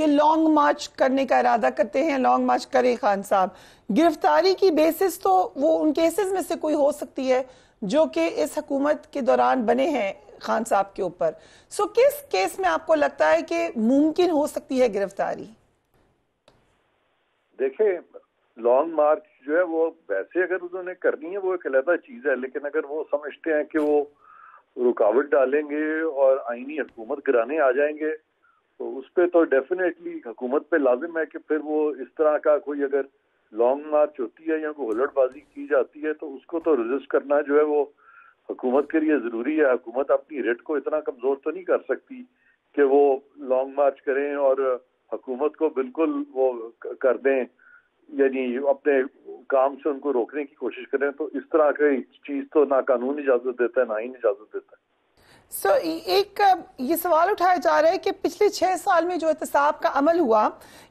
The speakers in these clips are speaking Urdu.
کہ لانگ مارچ کرنے کا ارادہ کرتے ہیں، لانگ مارچ کریں خان صاحب. گرفتاری کی بیسس تو وہ ان کیسز میں سے کوئی ہو سکتی ہے جو کہ اس حکومت کے دوران بنے ہیں خان صاحب کے اوپر. سو کس کیس میں آپ کو لگتا ہے کہ ممکن ہو سکتی ہے گرفتاری؟ دیکھیں، لانگ مارچ جو ہے وہ ویسے اگر انہوں نے کرنی ہے وہ ایک علیحدہ چیز ہے، لیکن اگر وہ سمجھتے ہیں کہ وہ رکاوٹ ڈالیں گے اور آئینی حکومت گرانے آ جائیں گے تو اس پہ تو ڈیفینیٹلی حکومت پہ لازم ہے کہ پھر وہ اس طرح کا کوئی اگر لانگ مارچ ہوتی ہے یا کوئی ہلڑ بازی کی جاتی ہے تو اس کو تو ریزسٹ کرنا جو ہے وہ حکومت کے لیے ضروری ہے. حکومت اپنی ریٹ کو اتنا کمزور تو نہیں کر سکتی کہ وہ لانگ مارچ کریں اور حکومت کو بالکل وہ کر دیں، یعنی اپنے کام سے ان کو روکنے کی کوشش کریں. تو اس طرح کی چیز تو نہ قانون اجازت دیتا ہے نہ آئین اجازت دیتا ہے. ایک یہ سوال اٹھایا جا رہا ہے کہ پچھلے 6 سال میں جو احتساب کا عمل ہوا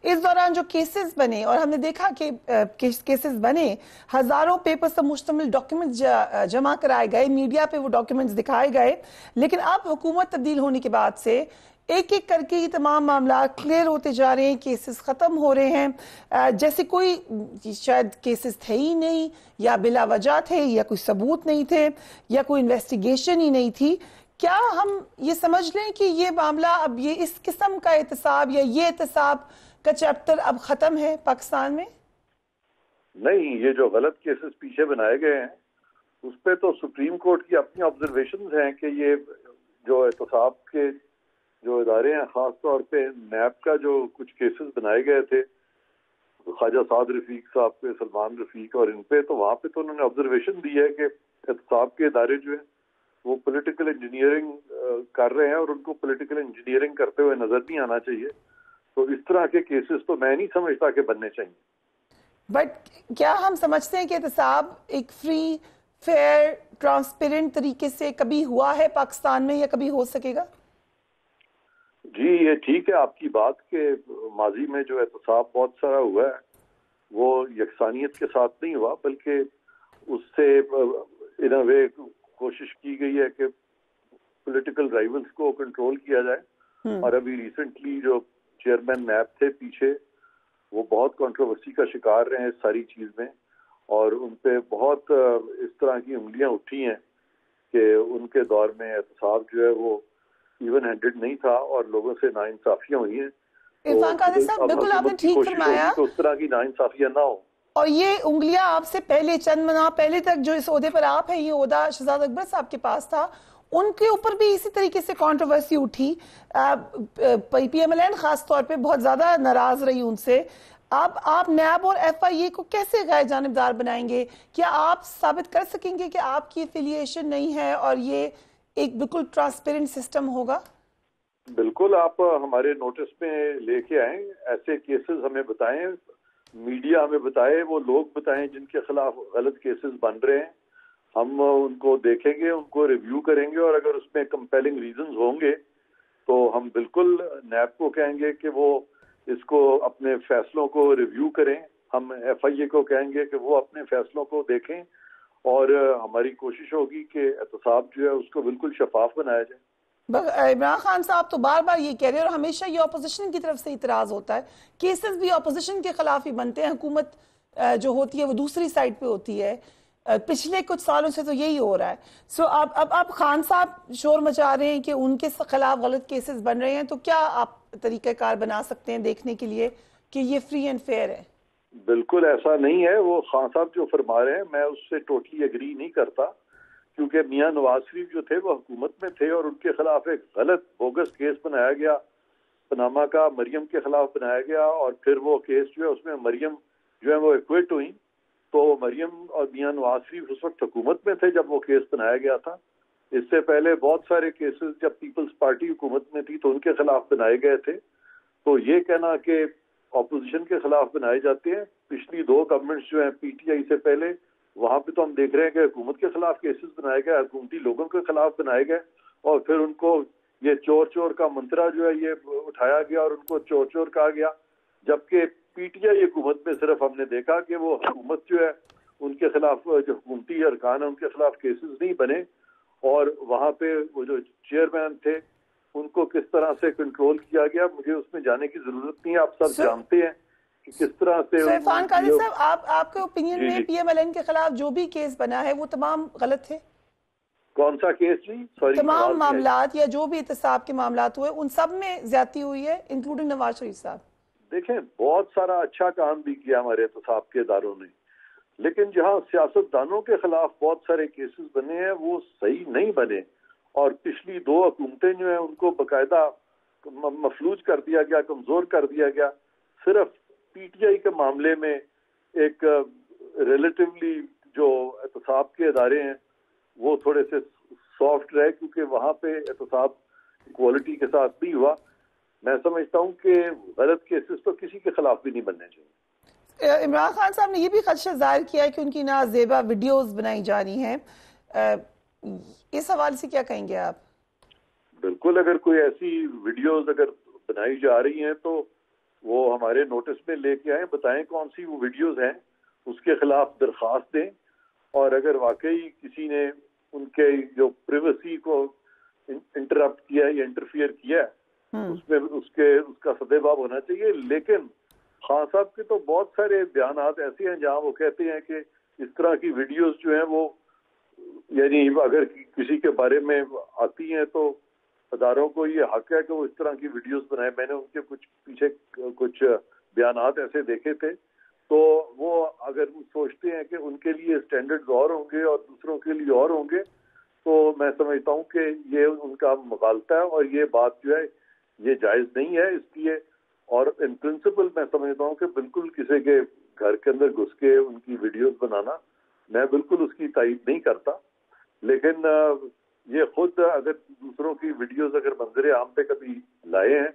اس دوران جو کیسز بنے، اور ہم نے دیکھا کہ کیسز بنے، ہزاروں پیپرز پر مشتمل ڈاکیومنٹس جمع کرائے گئے، میڈیا پہ وہ ڈاکیومنٹس دکھائے گئے، لیکن اب حکومت تبدیل ہونے کے بعد سے ایک ایک کر کے یہ تمام معاملات کلیئر ہوتے جا رہے ہیں، کیسز ختم ہو رہے ہیں جیسے کوئی شاید کیسز تھے ہی نہیں، یا بلا وجہ تھے، یا کوئی ثبوت نہیں تھے، یا کوئی انویسٹیگیشن ہی نہیں تھی. کیا ہم یہ سمجھ لیں کہ یہ معاملہ اب یہ اس قسم کا احتساب یا یہ احتساب کا چیپٹر اب ختم ہے پاکستان میں؟ نہیں، یہ جو غلط کیسز پیچھے بنائے گئے ہیں اس پہ تو سپریم کورٹ کی اپنی آبزرویشنز ہیں کہ یہ جو احتساب کے جو ادارے ہیں، خاص طور پہ نیب کا جو کچھ کیسز بنائے گئے تھے خواجہ سعد رفیق صاحب پہ، سلمان رفیق اور ان پہ، تو وہاں پہ تو انہوں نے آبزرویشن دی ہے کہ احتساب کے ادارے جو ہیں وہ پولیٹیکل انجینئرنگ کر رہے ہیں اور ان کو پولیٹیکل انجینئرنگ کرتے ہوئے نظر نہیں آنا چاہیے. تو اس طرح کے کیسز تو میں نہیں سمجھتا کہ بننے چاہیے. بٹ کیا ہم سمجھتے ہیں کہ احتساب ایک فری، فیئر، ٹرانسپیرنٹ طریقے سے کبھی ہوا ہے پاکستان میں یا کبھی ہو سکے گا؟ جی، یہ ٹھیک ہے آپ کی بات کہ ماضی میں جو احتساب بہت سارا ہوا ہے وہ یکسانیت کے ساتھ نہیں ہوا، بلکہ اس سے ان اے وے کوشش کی گئی ہے کہ پولیٹیکل رائیولز کو کنٹرول کیا جائے. اور ابھی ریسنٹلی جو چیئرمین نیب تھے پیچھے، وہ بہت کنٹروورسی کا شکار رہے ہیں اس ساری چیز میں، اور ان پہ بہت اس طرح کی انگلیاں اٹھی ہیں کہ ان کے دور میں احتساب جو ہے وہ ایون ہینڈڈ نہیں تھا اور لوگوں سے ناانصافیاں ہوئی ہیں. عرفان قادری صاحب، بالکل آپ نے ٹھیک فرمایا کہ اس طرح کی ناانصافیاں نہ ہو. اور یہ انگلیاں آپ سے پہلے چند ماہ پہلے تک جو اس عہدے پر آپ ہیں، یہ عہدہ شہزاد اکبر صاحب کے پاس تھا، ان کے اوپر بھی اسی طریقے سے کنٹروورسی اٹھی. پی ایم ایل این خاص طور پہ بہت زیادہ ناراض رہی ان سے. اب آپ نیب اور ایف آئی اے کو کیسے غیر جانبدار بنائیں گے؟ کیا آپ ثابت کر سکیں گے کہ آپ کی افیلیشن نہیں ہے اور یہ ایک بالکل ٹرانسپیرنٹ سسٹم ہوگا؟ بالکل، آپ ہمارے نوٹس میں لے کے آئیں، ایسے کیسز ہمیں بتائیں، میڈیا ہمیں بتائے، وہ لوگ بتائیں جن کے خلاف غلط کیسز بن رہے ہیں. ہم ان کو دیکھیں گے، ان کو ریویو کریں گے، اور اگر اس میں کمپیلنگ ریزنز ہوں گے تو ہم بالکل نیب کو کہیں گے کہ وہ اس کو اپنے فیصلوں کو ریویو کریں. ہم ایف آئی اے کو کہیں گے کہ وہ اپنے فیصلوں کو دیکھیں، اور ہماری کوشش ہوگی کہ احتساب جو ہے اس کو بالکل شفاف بنایا جائے. عمران خان صاحب تو بار بار یہ کہہ رہے ہیں، اور ہمیشہ یہ اپوزیشن کی طرف سے اعتراض ہوتا ہے، کیسز بھی اپوزیشن کے خلاف ہی بنتے ہیں، حکومت جو ہوتی ہے وہ دوسری سائڈ پہ ہوتی ہے. پچھلے کچھ سالوں سے تو یہی ہو رہا ہے. سو اب خان صاحب شور مچا رہے ہیں کہ ان کے خلاف غلط کیسز بن رہے ہیں، تو کیا آپ طریقہ کار بنا سکتے ہیں دیکھنے کے لیے کہ یہ فری اینڈ فیئر ہے؟ بالکل ایسا نہیں ہے. وہ خان صاحب جو فرما رہے ہیں میں اس سے ٹوٹلی ایگری نہیں کرتا، کیونکہ میاں نواز شریف جو تھے وہ حکومت میں تھے اور ان کے خلاف ایک غلط بوگس کیس بنایا گیا پاناما کا، مریم کے خلاف بنایا گیا، اور پھر وہ کیس جو ہے اس میں مریم جو ہے وہ ایکویٹ ہوئی. تو مریم اور میاں نواز شریف اس وقت حکومت میں تھے جب وہ کیس بنایا گیا تھا. اس سے پہلے بہت سارے کیسز جب پیپلز پارٹی حکومت میں تھی تو ان کے خلاف بنائے گئے تھے. تو یہ کہنا کہ اپوزیشن کے خلاف بنائے جاتے ہیں، پچھلی 2 گورنمنٹس جو ہیں پی ٹی آئی سے پہلے، وہاں پہ تو ہم دیکھ رہے ہیں کہ حکومت کے خلاف کیسز بنائے گئے، حکومتی لوگوں کے خلاف بنائے گئے، اور پھر ان کو یہ چور چور کا منترا جو ہے یہ اٹھایا گیا اور ان کو چور چور کہا گیا. جبکہ پی ٹی آئی حکومت میں صرف ہم نے دیکھا کہ وہ حکومت جو ہے ان کے خلاف جو حکومتی ارکان ہیں ان کے خلاف کیسز نہیں بنے، اور وہاں پہ وہ جو چیئرمین تھے ان کو کس طرح سے کنٹرول کیا گیا مجھے اس میں جانے کی ضرورت نہیں ہے. آپ سب جانتے ہیں کہ کس طرح سے. عرفان قادری صاحب, آپ کے اوپینین میں پی ایم ایل این کے خلاف جو بھی کیس بنا ہے وہ تمام غلط تھے؟ کون سا کیس جی؟ سوری. تمام معاملات یا جو بھی احتساب کے معاملات ہوئے ان سب میں زیادتی ہوئی ہے, انکلوڈنگ نواز شریف صاحب. دیکھیں بہت سارا اچھا کام بھی کیا ہمارے احتساب کے اداروں نے, لیکن جہاں سیاستدانوں کے خلاف بہت سارے کیسز بنے ہیں وہ صحیح نہیں بنے, اور پچھلی 2 حکومتیں جو ہیں ان کو باقاعدہ مفلوج کر دیا گیا, کمزور کر دیا گیا. صرف پی ٹی آئی کے معاملے میں ایک ریلیٹیولی جو احتساب کے ادارے ہیں وہ تھوڑے سے سافٹ رہے, کیونکہ وہاں پہ احتساب کوالٹی کے ساتھ بھی ہوا. میں سمجھتا ہوں کہ غلط کیسز تو کسی کے خلاف بھی نہیں بننے چاہیے. عمران خان صاحب نے یہ بھی خدشہ ظاہر کیا ہے کہ ان کی نازیبا ویڈیوز بنائی جا رہی ہیں, اس حوالے سے کیا کہیں گے آپ؟ بالکل, اگر کوئی ایسی ویڈیوز اگر بنائی جا رہی ہیں تو وہ ہمارے نوٹس میں لے کے آئیں, بتائیں کون سی وہ ویڈیوز ہیں, اس کے خلاف درخواست دیں. اور اگر واقعی کسی نے ان کے جو پریویسی کو انٹرپٹ کیا ہے یا انٹرفیئر کیا ہے اس میں اس کا سدباب ہونا چاہیے. لیکن خان صاحب کے تو بہت سارے بیانات ایسے ہیں جہاں وہ کہتے ہیں کہ اس طرح کی ویڈیوز جو ہیں وہ, یعنی اگر کسی کے بارے میں آتی ہیں تو اداروں کو یہ حق ہے کہ وہ اس طرح کی ویڈیوز بنائیں. میں نے ان کے پیچھے کچھ بیانات ایسے دیکھے تھے, تو وہ اگر سوچتے ہیں کہ ان کے لیے اسٹینڈرڈز اور ہوں گے اور دوسروں کے لیے اور ہوں گے, تو میں سمجھتا ہوں کہ یہ ان کا مغالطہ ہے اور یہ بات جو ہے یہ جائز نہیں ہے. اس لیے اور ان پرنسپل میں سمجھتا ہوں کہ بالکل کسی کے گھر کے اندر گھس کے ان کی ویڈیوز بنانا میں بالکل اس کی تائید نہیں کرتا. لیکن یہ خود اگر دوسروں کی ویڈیوز اگر منظر عام پہ کبھی لائے ہیں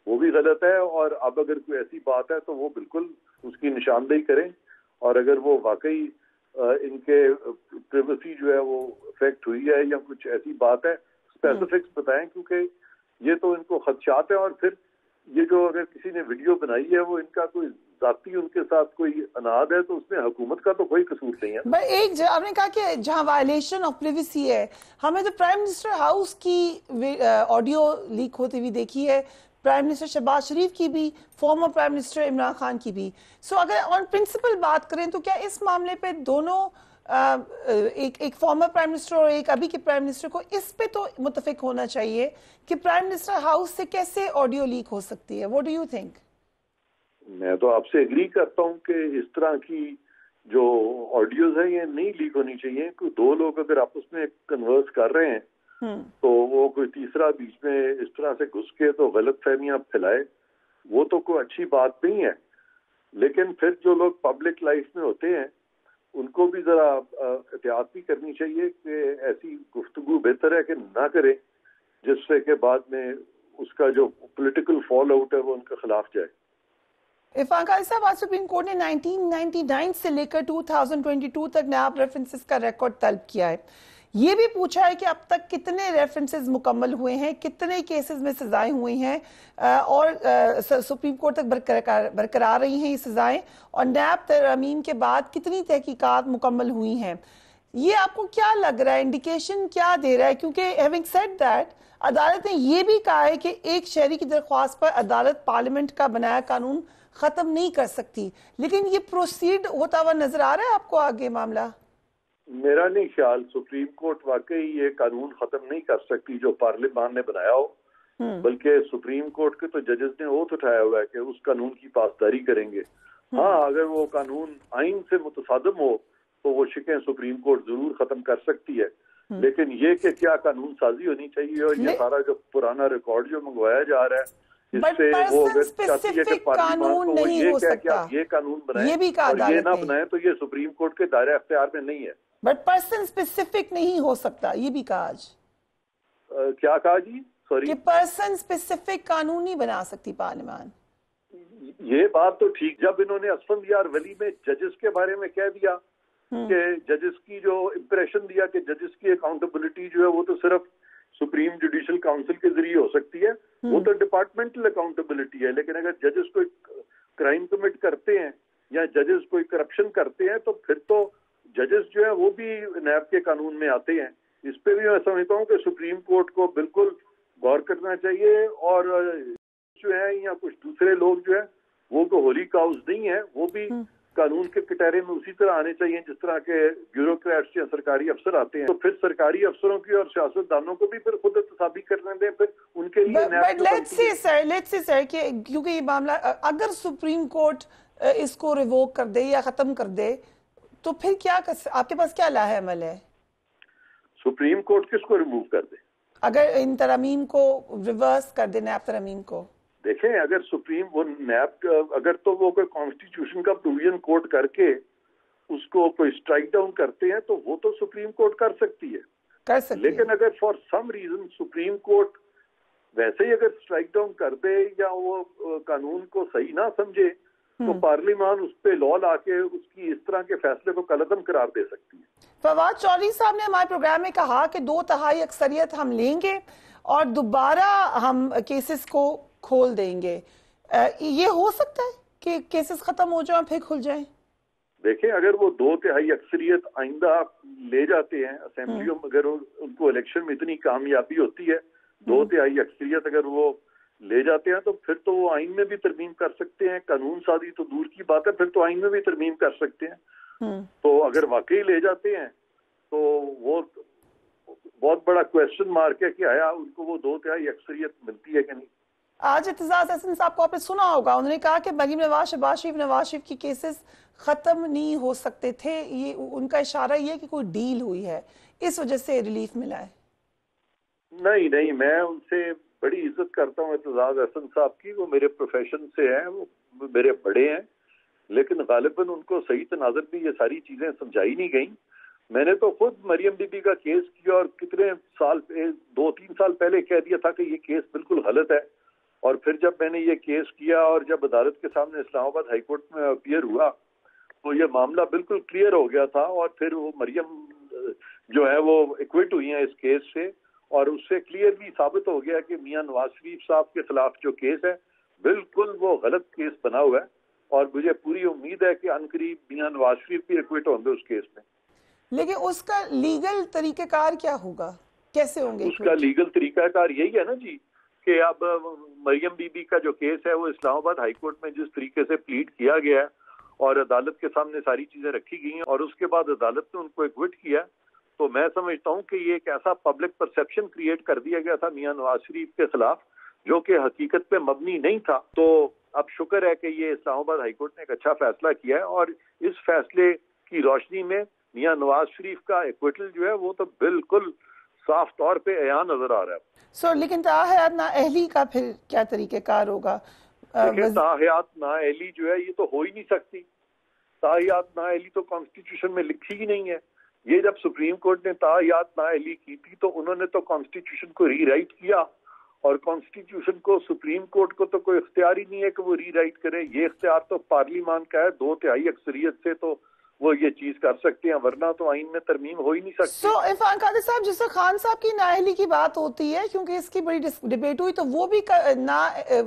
وہ بھی غلط ہے, اور اب اگر کوئی ایسی بات ہے تو وہ بالکل اس کی نشاندہی کریں, اور اگر وہ واقعی ان کے پریویسی جو ہے وہ افیکٹ ہوئی ہے یا کچھ ایسی بات ہے اسپیسیفکس بتائیں, کیونکہ یہ تو ان کو خدشات ہیں. اور پھر یہ جو اگر کسی نے ویڈیو بنائی ہے وہ ان کا کوئی ذاتی ان کے ساتھ کوئی اناد ہے تو اس میں حکومت کا تو کوئی قصور نہیں ہے. ایک آپ نے کہا کہ جہاں وائلیشن آف پریویسی ہے, ہمیں تو پرائم منسٹر ہاؤس کی آڈیو لیک ہوتی ہوئی دیکھی ہے, پرائم منسٹر شہباز شریف کی بھی, former prime minister Imran Khan کی بھی. سو اگر آن پرنسپل بات کریں تو کیا اس معاملے پہ دونوں ایک فارمر پرائم منسٹر اور ایک ابھی کے پرائم منسٹر کو اس پہ تو متفق ہونا چاہیے کہ پرائم منسٹر ہاؤس سے کیسے آڈیو لیک ہو سکتی ہے؟ What do you think? میں تو آپ سے ایگری کرتا ہوں کہ اس طرح کی جو آڈیوز ہیں یہ نہیں لیک ہونی چاہیے. کوئی 2 لوگ اگر آپس میں کنورس کر رہے ہیں تو وہ کوئی تیسرا بیچ میں اس طرح سے گھس کے تو غلط فہمیاں پھیلائے, وہ تو کوئی اچھی بات نہیں ہے. لیکن پھر جو لوگ پبلک لائف میں ہوتے ہیں ان کو بھی ذرا احتیاط بھی کرنی چاہیے کہ ایسی گفتگو بہتر ہے کہ نہ کریں جس سے کہ بعد میں اس کا جو پولیٹیکل فال آؤٹ ہے وہ ان کے خلاف جائے. عرفان قادری صاحب, آج سپریم کورٹ نے 1999 سے لے کر 2022 تک نیاب ریفرنسز کا ریکارڈ طلب کیا ہے. یہ بھی پوچھا ہے کہ اب تک کتنے ریفرنسز مکمل ہوئے ہیں, کتنے کیسز میں سزائیں ہوئی ہیں اور سپریم کورٹ تک برقرار رہی ہیں یہ سزائیں, اور نیب ترمیم کے بعد کتنی تحقیقات مکمل ہوئی ہیں. یہ آپ کو کیا لگ رہا ہے, انڈیکیشن کیا دے رہا ہے؟ کیونکہ ہیونگ سیڈ دیٹ عدالت نے یہ بھی کہا ہے کہ ایک شہری کی درخواست پر عدالت پارلیمنٹ کا بنایا قانون ختم نہیں کر سکتی, لیکن یہ پروسیڈ ہوتا ہوا نظر آ رہا ہے آپ کو آگے معاملہ؟ میرا نہیں خیال سپریم کورٹ واقعی یہ قانون ختم نہیں کر سکتی جو پارلیمان نے بنایا ہو, بلکہ سپریم کورٹ کے تو ججز نے اوتھ اٹھایا ہوا ہے کہ اس قانون کی پاسداری کریں گے. ہاں, اگر وہ قانون آئین سے متصادم ہو تو وہ شکیں سپریم کورٹ ضرور ختم کر سکتی ہے, لیکن یہ کہ کیا قانون سازی ہونی چاہیے اور یہ سارا جو پرانا ریکارڈ جو منگوایا جا رہا ہے اس سے وہ اگر چاہتی ہے کہ پارلیمان کو یہ کہہ کہ آپ یہ قانون بنائیں اور یہ نہ بنائیں تو یہ سپریم کورٹ کے دائرہ اختیار میں نہیں ہے. بٹ پرسن اسپیسیفک نہیں ہو سکتا, یہ بھی کہا آج. کیا کہا جی؟ سوری, کہ پرسن اسپیسیفک قانون نہیں بنا سکتی پارلیمان. یہ بات تو ٹھیک, جب انہوں نے اسفندیار ولی میں ججز کے بارے میں کہہ دیا کہ ججز کی جو امپریشن دیا کہ ججز کی اکاؤنٹیبلٹی جو ہے وہ تو صرف سپریم جوڈیشل کاؤنسل کے ذریعے ہو سکتی ہے, وہ تو ڈپارٹمنٹل اکاؤنٹیبلٹی ہے. لیکن اگر ججز کوئی کرائم کمٹ کرتے ہیں یا ججز کوئی کرپشن کرتے ہیں تو پھر تو ججز جو ہے وہ بھی نیب کے قانون میں آتے ہیں. اس پہ بھی میں سمجھتا ہوں کہ سپریم کورٹ کو بالکل غور کرنا چاہیے. اور جو ہے یا کچھ دوسرے لوگ جو ہیں وہ تو ہولی کاؤز نہیں ہیں, وہ بھی قانون کے کٹہرے میں اسی طرح آنے چاہیے جس طرح کے بیوروکریٹس یا سرکاری افسر آتے ہیں. تو پھر سرکاری افسروں کی اور سیاستدانوں کو بھی پھر خود احتسابی کرنے دیں, پھر ان کے لیے لیٹس سی سر کہ کیونکہ یہ معاملہ اگر سپریم کورٹ اس کو ریووک کر دے یا ختم کر دے تو پھر کیا آپ کے پاس کیا لاہ عمل ہے؟ سپریم کورٹ کس کو ریموو کر دے؟ اگر ان ترامیم کو ریورس کر دے, نیب ترامیم کو. دیکھیں اگر سپریم وہ نیب اگر تو وہ کوئی کانسٹیٹیوشن کا پروویژن کوٹ کر کے اس کو کوئی اسٹرائک ڈاؤن کرتے ہیں تو وہ تو سپریم کورٹ کر سکتی ہے. لیکن اگر for some reason supreme court ویسے ہی اگر اسٹرائک ڈاؤن کر دے یا وہ قانون کو صحیح نہ سمجھے تو پارلیمان اس پہ لا لا کے اس کی اس طرح کے فیصلے کو کالعدم قرار دے سکتی ہے. فواد چودھری صاحب نے ہمارے پروگرام میں کہا کہ 2/3 اکثریت ہم لیں گے اور دوبارہ ہم کیسز کو کھول دیں گے. یہ ہو سکتا ہے کہ کیسز ختم ہو جائیں پھر کھل جائیں؟ دیکھیں اگر وہ 2/3 اکثریت آئندہ لے جاتے ہیں اسمبلیوں میں, اگر ان کو الیکشن میں اتنی کامیابی ہوتی ہے 2/3 اکثریت اگر وہ لے جاتے ہیں تو پھر تو وہ آئین میں بھی ترمیم کر سکتے ہیں. قانون سازی تو دور کی بات ہے, پھر تو آئین میں بھی ترمیم کر سکتے ہیں. تو اگر واقعی لے جاتے ہیں تو وہ بہت بڑا کویسچن مارک ہے کہ آیا ان کو وہ 2/3 اکثریت ملتی ہے کہ نہیں. آج اعتزاز احسن صاحب کو آپ نے سنا ہوگا, انہوں نے کہا کہ مریم نواز, شہباز شریف کی کیسز ختم نہیں ہو سکتے تھے. یہ ان کا اشارہ یہ ہے کہ کوئی ڈیل ہوئی ہے, اس وجہ سے ریلیف ملا ہے. نہیں, میں ان سے بڑی عزت کرتا ہوں اعتزاز احسن صاحب کی, وہ میرے پروفیشن سے ہیں, وہ میرے بڑے ہیں, لیکن غالباً ان کو صحیح تناظر میں یہ ساری چیزیں سمجھائی نہیں گئیں. میں نے تو خود مریم بی بی کا کیس کیا اور کتنے سال 2-3 سال پہلے کہہ دیا تھا کہ یہ کیس بالکل غلط ہے. اور پھر جب میں نے یہ کیس کیا اور جب عدالت کے سامنے اسلام آباد ہائی کورٹ میں اپیئر ہوا تو یہ معاملہ بالکل کلیئر ہو گیا تھا. اور پھر وہ مریم جو ہے وہ ایکوٹ ہوئی ہیں اس کیس سے, اور اس سے کلیئرلی ثابت ہو گیا کہ میاں نواز شریف صاحب کے خلاف جو کیس ہے بالکل وہ غلط کیس بنا ہوا ہے. اور مجھے پوری امید ہے کہ عنقریب میاں نواز شریف بھی ایکوٹ ہوں گے اس کیس میں. لیکن اس کا لیگل طریقہ کار کیا ہوگا, کیسے ہوں گے؟ اس کا لیگل طریقہ کار یہی ہے نا جی کہ اب مریم بی بی کا جو کیس ہے وہ اسلام آباد ہائی کورٹ میں جس طریقے سے پلیڈ کیا گیا ہے اور عدالت کے سامنے ساری چیزیں رکھی گئی ہیں اور اس کے بعد عدالت نے ان کو ایکوٹ کیا, تو میں سمجھتا ہوں کہ یہ ایک ایسا پبلک پرسیپشن کریٹ کر دیا گیا تھا میاں نواز شریف کے خلاف جو کہ حقیقت پہ مبنی نہیں تھا. تو اب شکر ہے کہ یہ اسلام آباد ہائی کورٹ نے ایک اچھا فیصلہ کیا ہے اور اس فیصلے کی روشنی میں میاں نواز شریف کا ایکویٹل جو ہے وہ تو بالکل صاف طور پہ عیاں نظر آ رہا ہے. لیکن تاحیات نااہلی کا پھر کیا طریقہ کار ہوگا؟ تاحیات نااہلی جو ہے یہ تو ہو ہی نہیں سکتی. تاحیات نااہلی تو کانسٹیٹیوشن میں لکھی ہی نہیں ہے. یہ جب سپریم کورٹ نے تاحیات نااہلی کی تھی تو انہوں نے تو کانسٹیٹیوشن کو ری رائٹ کیا, اور کانسٹیٹیوشن کو سپریم کورٹ کو تو کوئی اختیار ہی نہیں ہے کہ وہ ری رائٹ کرے. یہ اختیار تو پارلیمان کا ہے, 2/3 اکثریت سے تو وہ یہ چیز کر سکتے ہیں, ورنہ تو آئین میں ترمیم ہو ہی نہیں سکتی. عرفان قادری صاحب, جس سے خان صاحب کی نااہلی کی بات ہوتی ہے کیونکہ اس کی بڑی ڈبیٹ ہوئی, تو وہ بھی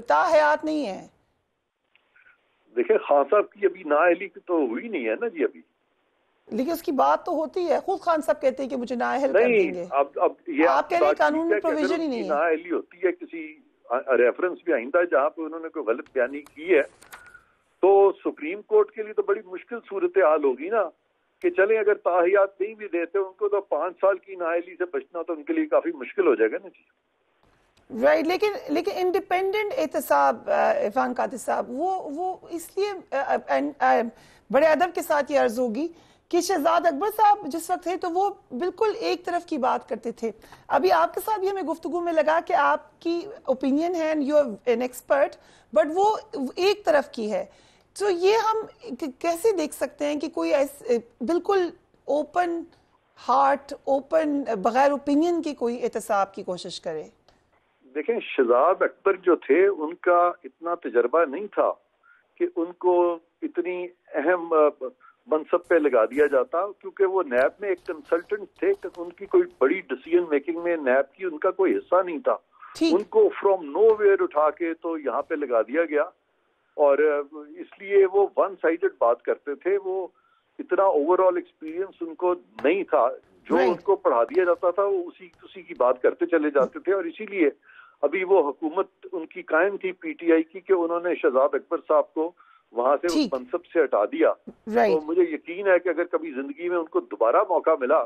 تاحیات نہیں ہے. دیکھیں خان صاحب کی ابھی نااہلی تو ہوئی نہیں ہے نا جی ابھی, لیکن اس کی بات تو ہوتی ہے. خود خان صاحب کہتے ہیں کہ مجھے نااہل کر دیں گے. اب یہ آپ کہہ رہے ہیں قانون میں پروویژن ہی نہیں ہے. نااہلی ہوتی ہے کسی ریفرنس بھی آئندہ جہاں پہ انہوں نے کوئی غلط بیانی کی ہے تو سپریم کورٹ کے لیے تو بڑی مشکل صورتحال ہوگی نا کہ چلیں اگر تاحیات نہیں بھی دیتے ان کو تو 5 سال کی نااہلی سے بچنا تو ان کے لیے کافی مشکل ہو جائے گا نا جی. رائٹ, لیکن انڈیپینڈنٹ احتساب عرفان قادری صاحب وہ اس لیے بڑے ادب کے ساتھ یہ عرض ہوگی کہ شہزاد اکبر صاحب جس وقت تھے تو وہ بالکل ایک طرف کی بات کرتے تھے. ابھی آپ کے ساتھ بھی ہمیں گفتگو میں لگا کہ آپ کی اوپینین ہے, you are an expert, but وہ ایک طرف کی ہے. تو یہ ہم کیسے دیکھ سکتے ہیں کہ کوئی بالکل اوپن ہارٹ, اوپن بغیر اوپینین کی کوئی احتساب کی کوشش کرے؟ دیکھیں شہزاد اکبر جو تھے ان کا اتنا تجربہ نہیں تھا کہ ان کو اتنی اہم منصب پہ لگا دیا جاتا, کیونکہ وہ نیب میں ایک کنسلٹنٹ تھے, ان کی کوئی بڑی ڈیسیژن میکنگ میں نیب کی ان کا کوئی حصہ نہیں تھا. ان کو فرام نو ویئر اٹھا کے تو یہاں پہ لگا دیا گیا اور اس لیے وہ ون سائیڈڈ بات کرتے تھے. وہ اتنا اوور آل ایکسپیرینس ان کو نہیں تھا, جو ان کو پڑھا دیا جاتا تھا وہ اسی کی بات کرتے چلے جاتے تھے. اور اسی لیے ابھی وہ حکومت ان کی قائم تھی پی ٹی آئی کی کہ انہوں نے شہزاد اکبر صاحب کو وہاں سے اس منصب سے ہٹا دیا. تو مجھے یقین ہے کہ اگر کبھی زندگی میں ان کو دوبارہ موقع ملا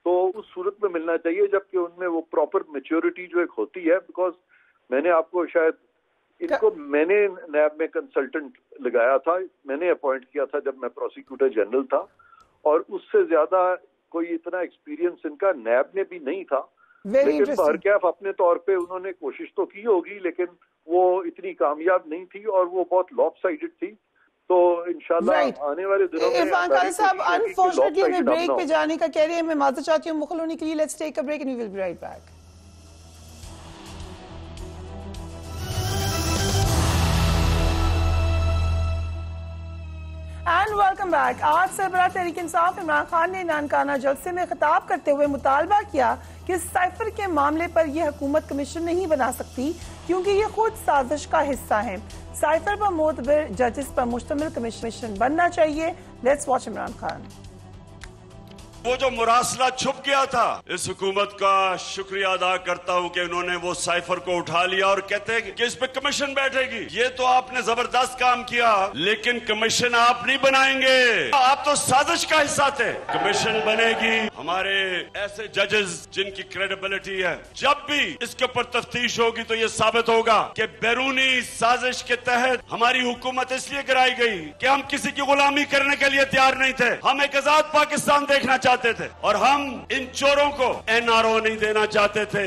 تو اس صورت میں ملنا چاہیے جبکہ ان میں وہ پراپر میچورٹی جو ایک ہوتی ہے. بیکاز میں نے آپ کو شاید ان کو میں نے نیب میں کنسلٹنٹ لگایا تھا, میں نے اپوائنٹ کیا تھا جب میں پروسیکیوٹر جنرل تھا, اور اس سے زیادہ کوئی اتنا ایکسپیرینس ان کا نیب میں بھی نہیں تھا. لیکن بہرکیف اپنے طور پہ انہوں نے کوشش تو کی ہوگی لیکن وہ اتنی کامیاب نہیں تھی اور وہ بہت لاپ سائڈڈ تھی. تو انشاءاللہ آنے والے دنوں میں عرفان قاری صاحب انفارچونیٹلی ہمیں بریک پہ جانے کا کہہ رہے ہیں. میں معذرت چاہتی ہوں مخل ہونے کے لیے. Let's take a break and we will be right back. And welcome back. آج سربراہ تحریک انصاف عمران خان نے نانکانہ جلسے میں خطاب کرتے ہوئے مطالبہ کیا کہ سائفر کے معاملے پر یہ حکومت کمیشن نہیں بنا سکتی کیونکہ یہ خود سازش کا حصہ ہیں. سائفر پر معتبر ججز پر مشتمل کمیشن بننا چاہیے. Let's watch Imran Khan. وہ جو مراسلہ چھپ گیا تھا, اس حکومت کا شکریہ ادا کرتا ہوں کہ انہوں نے وہ سائفر کو اٹھا لیا اور کہتے ہیں کہ اس پہ کمیشن بیٹھے گی. یہ تو آپ نے زبردست کام کیا, لیکن کمیشن آپ نہیں بنائیں گے, آپ تو سازش کا حصہ تھے. کمیشن بنے گی ہمارے ایسے ججز جن کی کریڈیبلٹی ہے. جب بھی اس کے اوپر تفتیش ہوگی تو یہ ثابت ہوگا کہ بیرونی سازش کے تحت ہماری حکومت اس لیے گرائی گئی کہ ہم کسی کی غلامی کرنے کے لیے تیار نہیں تھے. ہم ایک آزاد پاکستان دیکھنا چاہتے تھے اور ہم ان چوروں کو این آر او نہیں دینا چاہتے تھے.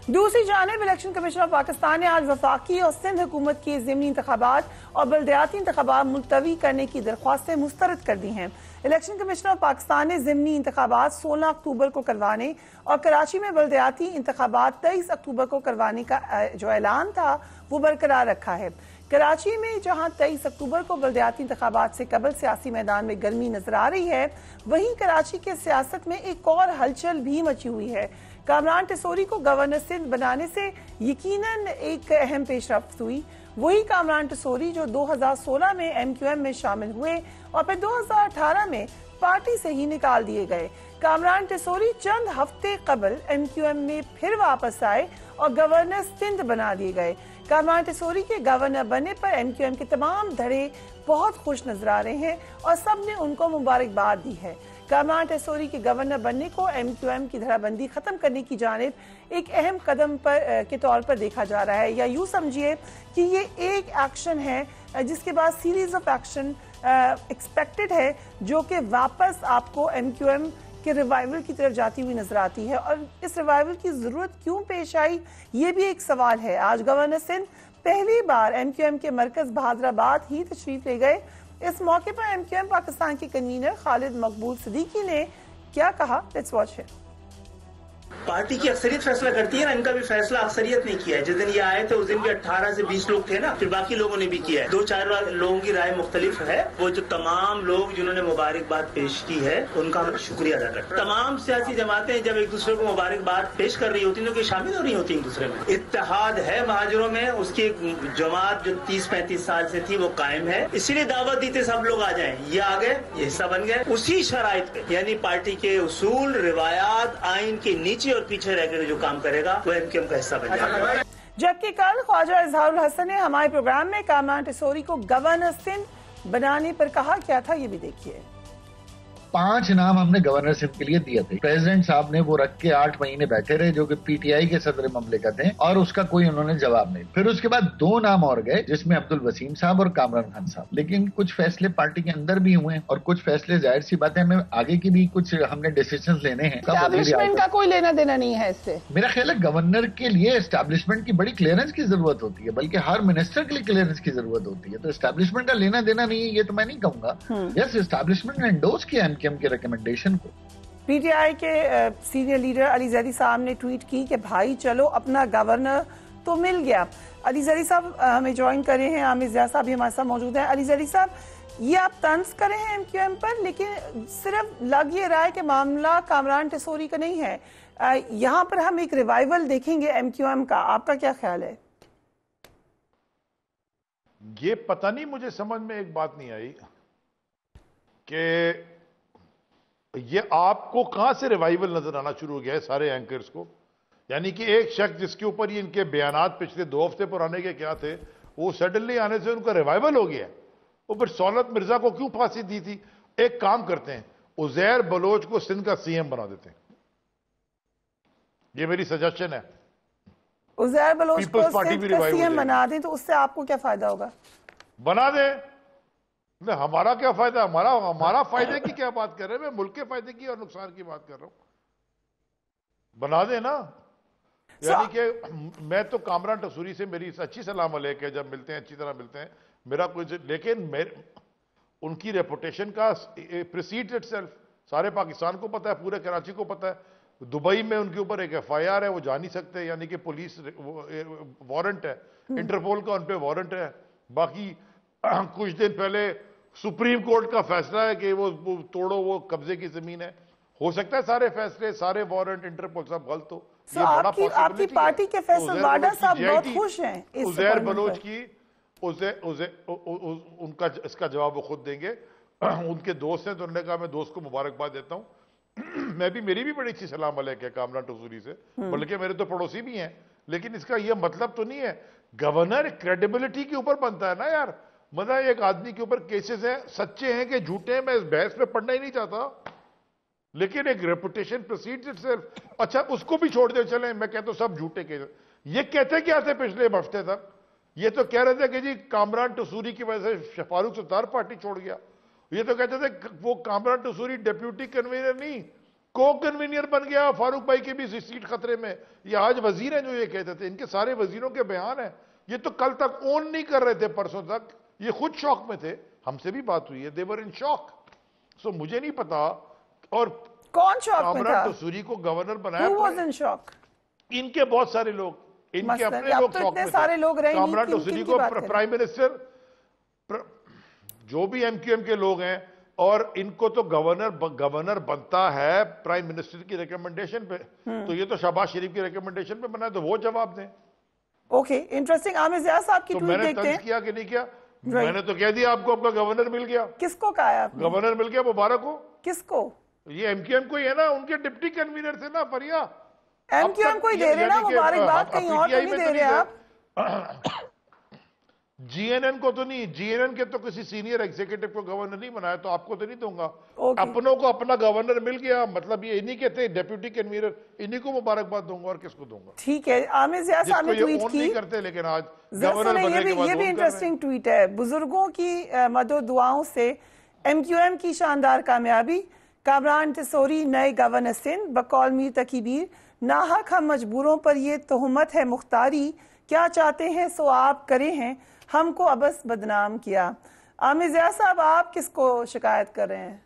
دوسری جانب الیکشن کمیشن آف پاکستان نے آج وفاقی اور سندھ حکومت کی ضمنی انتخابات اور بلدیاتی انتخابات ملتوی کرنے کی درخواستیں مسترد کر دی ہیں. الیکشن کمیشن آف پاکستان نے ضمنی انتخابات 16 اکتوبر کو کروانے اور کراچی میں بلدیاتی انتخابات 23 اکتوبر کو کروانے کا جو اعلان تھا وہ برقرار رکھا ہے. کراچی میں جہاں 23 اکتوبر کو بلدیاتی انتخابات سے قبل سیاسی میدان میں گرمی نظر آ رہی ہے, وہیں کراچی کے سیاست میں ایک اور ہلچل بھی مچی ہوئی ہے. کامران ٹیسوری کو گورنر سندھ بنانے سے یقیناً ایک اہم پیش رفت ہوئی. وہی کامران ٹیسوری جو 2016 میں ایم کیو ایم میں شامل ہوئے اور پھر 2018 میں پارٹی سے ہی نکال دیے گئے. کامران ٹیسوری چند ہفتے قبل ایم کیو ایم میں پھر واپس آئے اور گورنر سندھ بنا دیے گئے. کامران ٹیسوری کے گورنر بننے پر ایم کیو ایم کے تمام دھڑے بہت خوش نظر آ رہے ہیں اور سب نے ان کو مبارکباد دی ہے. کامران ٹیسوری کے گورنر بننے کو ایم کیو ایم کی دھڑا بندی ختم کرنے کی جانب ایک اہم قدم کے طور پر دیکھا جا رہا ہے, یا یوں سمجھیے کہ یہ ایک ایکشن ہے جس کے بعد سیریز آف ایکشن ایکسپیکٹڈ ہے جو کہ واپس آپ کو ایم کیو ایم کہ ریوائیول کی طرف جاتی ہوئی نظر آتی ہے. اور اس ریوائیول کی ضرورت کیوں پیش آئی, یہ بھی ایک سوال ہے. آج گورنر سندھ پہلی بار ایم کیو ایم کے مرکز بہادر آباد ہی تشریف لے گئے. اس موقع پر ایم کیو ایم پاکستان کے کنوینر خالد مقبول صدیقی نے کیا کہا, لیٹس واچ اٹ. پارٹی کی اکثریت فیصلہ کرتی ہے نا, ان کا بھی فیصلہ اکثریت نے کیا ہے. جس دن یہ آئے تھے اس دن بھی 18 سے 20 لوگ تھے نا, پھر باقی لوگوں نے بھی کیا ہے. 2-4 لوگوں کی رائے مختلف ہے. وہ جو تمام لوگ جنہوں نے مبارکباد پیش کی ہے ان کا ہم شکریہ ادا کرتے ہیں. تمام سیاسی جماعتیں جب ایک دوسرے کو مبارکباد پیش کر رہی ہوتی ہیں تو کہ شامل ہو رہی ہوتی ہیں ایک دوسرے میں. اتحاد ہے مہاجروں میں, اس کی جماعت جو 30-35 سال سے تھی وہ قائم ہے. اسی لیے دعوت دی تھی سب لوگ آ جائیں, یہ آ گئے, یہ حصہ بن گئے. اسی شرائط پہ یعنی پارٹی کے اصول, روایات, آئین کے نیچے اور پیچھے رہ کر جو کام کرے گا وہ ایم کیو ایم کا حصہ بن جائے گا. جبکہ کل خواجہ اظہار الحسن نے ہمارے پروگرام میں کامران ٹیسوری کو گورنر سندھ بنانے پر کہا کیا تھا, یہ بھی دیکھیے. 5 نام ہم نے گورنر سندھ کے لیے دیے تھے. پریزیڈنٹ صاحب نے وہ رکھ کے 8 مہینے بیٹھے رہے جو کہ پی ٹی آئی کے صدر مملکت ہیں, اور اس کا کوئی انہوں نے جواب نہیں. پھر اس کے بعد 2 نام اور گئے جس میں عبد الوسیم صاحب اور کامران خان صاحب. لیکن کچھ فیصلے پارٹی کے اندر بھی ہوئے اور کچھ فیصلے ظاہر سی بات ہے ہمیں آگے کی بھی کچھ ہم نے ڈیسیزنز لینے ہیں. اسٹیبلشمنٹ کا کوئی لینا دینا نہیں ہے اس سے. میرا خیال ہے گورنر کے لیے اسٹیبلشمنٹ کی بڑی کلیئرنس کی ضرورت ہوتی ہے, بلکہ ہر منسٹر کے لیے کلیئرنس کی ضرورت ہوتی ہے. تو اسٹیبلشمنٹ کا لینا دینا نہیں ہے یہ تو میں نہیں کہوں گا. یس, اسٹیبلشمنٹ نے انڈورس کیا ایم کیو ایم کے ریکمنڈیشن کو. پی ٹی آئی کے سینئر لیڈر علی زیدی صاحب نے ٹویٹ کی کہ بھائی چلو اپنا گورنر تو مل گیا. علی زیدی صاحب ہمیں جوائن کر رہے ہیں, عامر ضیاء صاحب بھی ہمارے ساتھ موجود ہیں. علی زیدی صاحب, یہ آپ طنز کرے ہیں ایم کیو ایم پر, لیکن صرف لگ یہ رہا ہے کہ معاملہ کامران ٹیسوری کا نہیں ہے. یہاں پر ہم ایک ریوائیول دیکھیں گے ایم کیو ایم کا, آپ کا کیا خیال ہے؟ یہ پتہ نہیں, مجھے سمجھ میں ایک بات نہیں آئی کہ یہ آپ کو کہاں سے ریوائیول نظر آنا شروع ہو گیا ہے سارے اینکرز کو. یعنی کہ ایک شخص جس کے اوپر یہ ان کے بیانات پچھلے 2 ہفتے پرانے کے کیا تھے، وہ سڈنلی آنے سے ان کا ریوائول ہو گیا ہے. وہ پھر سہولت مرزا کو کیوں پھانسی دی تھی؟ ایک کام کرتے ہیں، عزیر بلوچ کو سندھ کا سی ایم بنا دیتے ہیں. یہ میری سجیشن ہے. عزیر بلوچ کو پیپلز پارٹی بھی سندھ کا ریوائیو سی ہو ایم جائے گی. بنا دیں تو اس سے آپ کو کیا فائدہ ہوگا؟ بنا دیں. ہمارا کیا فائدہ؟ ہمارا فائدے کی کیا بات کر رہے ہیں؟ میں ملک کے فائدے کی اور نقصان کی بات کر رہا ہوں. بنا دیں نا. یعنی کہ میں تو کامران ٹسوری سے میری اچھی سلام علیک ہے، جب ملتے ہیں اچھی طرح ملتے ہیں، میرا کوئی لیکن ان کی ریپوٹیشن کا پریسیڈ اٹ سیلف سارے پاکستان کو پتا ہے، پورے کراچی کو پتا ہے. دبئی میں ان کے اوپر ایک ایف آئی آر ہے، وہ جا نہیں سکتے، یعنی کہ پولیس وارنٹ ہے، انٹرپول کا ان پہ وارنٹ ہے. باقی کچھ دن پہلے سپریم کورٹ کا فیصلہ ہے کہ وہ توڑو، وہ قبضے کی زمین ہے. ہو سکتا ہے سارے فیصلے، سارے وارنٹ، انٹرپول سب غلط ہو. آپ کی پارٹی کے فیصل واڈا صاحب بہت خوش ہیں عزیر بلوچ کی ان کا اس کا جواب وہ خود دیں گے. ان کے دوست ہیں تو انہوں نے کہا میں دوست کو مبارکباد دیتا ہوں. میری بھی بڑی اچھی سلام علیک ہے کامران ٹسوری سے، بلکہ میرے تو پڑوسی بھی ہیں. لیکن اس کا یہ مطلب تو نہیں ہے گورنر کریڈیبلٹی کے اوپر بنتا ہے نا یار. مطلب ایک آدمی کے اوپر کیسز ہیں، سچے ہیں کہ جھوٹے ہیں، میں اس بحث پہ پڑھنا ہی نہیں چاہتا، لیکن ایک ریپوٹیشن پروسیڈ اٹ سیلف. اچھا اس کو بھی چھوڑ دے، چلیں میں کہتا ہوں سب جھوٹے کیسز. یہ کہتے کیا تھے پچھلے ہفتے تک؟ یہ تو کہہ رہے تھے کہ جی کامران ٹسوری کی وجہ سے فاروق ستار پارٹی چھوڑ گیا. یہ تو کہتے تھے وہ کامران ٹسوری ڈیپیوٹی کنوینر نہیں، کو کنوینر بن گیا، فاروق بھائی کی بھی سیٹ خطرے میں. یہ آج وزیر ہیں جو یہ کہتے تھے، ان کے سارے وزیروں کے بیان ہیں. یہ تو کل تک اون نہیں کر رہے تھے، پرسوں تک یہ خود شوق میں تھے. ہم سے بھی بات ہوئی ہے، they were in shock. سو مجھے نہیں پتا. اور کون شوق میں تھا؟ کامران ٹسوری کو گورنر بنایا. Who was in shock؟ ان کے بہت سارے لوگ، ان کے اپنے لوگ شوق میں تھے. کامران ٹسوری کو پرائم منسٹر، جو بھی ایم کیو ایم کے لوگ ہیں، اور ان کو تو گورنر بنتا ہے پرائم منسٹر کی ریکمنڈیشن پہ. تو یہ تو شہباز شریف کی ریکمنڈیشن پہ بنا ہے، تو وہ جواب دیں. Okay, interesting. عامر ضیاء صاحب کی تو ٹویٹ میں نے دیکھتے ہیں. طنز کیا کہ نہیں کیا؟ میں نے تو کہہ دیا آپ کو آپ کا گورنر مل گیا. کس کو کہا ہے آپ نے؟ گورنر مل گیا، مبارک ہو. کس کو؟ یہ ایم کیو ایم کو ہی ہے نا، ان کے ڈپٹی کنوینر تھے نا فریا. ایم کیو ایم کو ہی دے رہے نا مبارکباد، کہیں اور تو نہیں دے رہے آپ. جی این این کو تو نہیں، جی این این کے تو کسی سینئر ایگزیکٹو کو گورنر نہیں بنایا، تو آپ کو تو نہیں دوں گا. اپنوں کو اپنا گورنر مل گیا، مطلب یہ انہی کے تھے ڈیپیوٹی کنوینر، انہی کو مبارکباد دوں گا، اور کس کو دوں گا؟ ٹھیک ہے. عامر ضیاء صاحب نے ٹویٹ کی، نہیں کرتے لیکن آج گورنر بننے کے بعد یہ بھی انٹرسٹنگ ٹویٹ ہے. بزرگوں کی مدد دعاؤں سے ایم کیو ایم کی شاندار کامیابی، کامران ٹسوری نئے گورنر سندھ، بقول میر تقی میر. ناحق ہم مجبوروں پر یہ تہمت ہے مختاری، کیا چاہتے ہیں سو آپ کرے ہیں، ہم کو ابس بدنام کیا. عامر ضیاء صاحب آپ کس کو شکایت کر رہے ہیں؟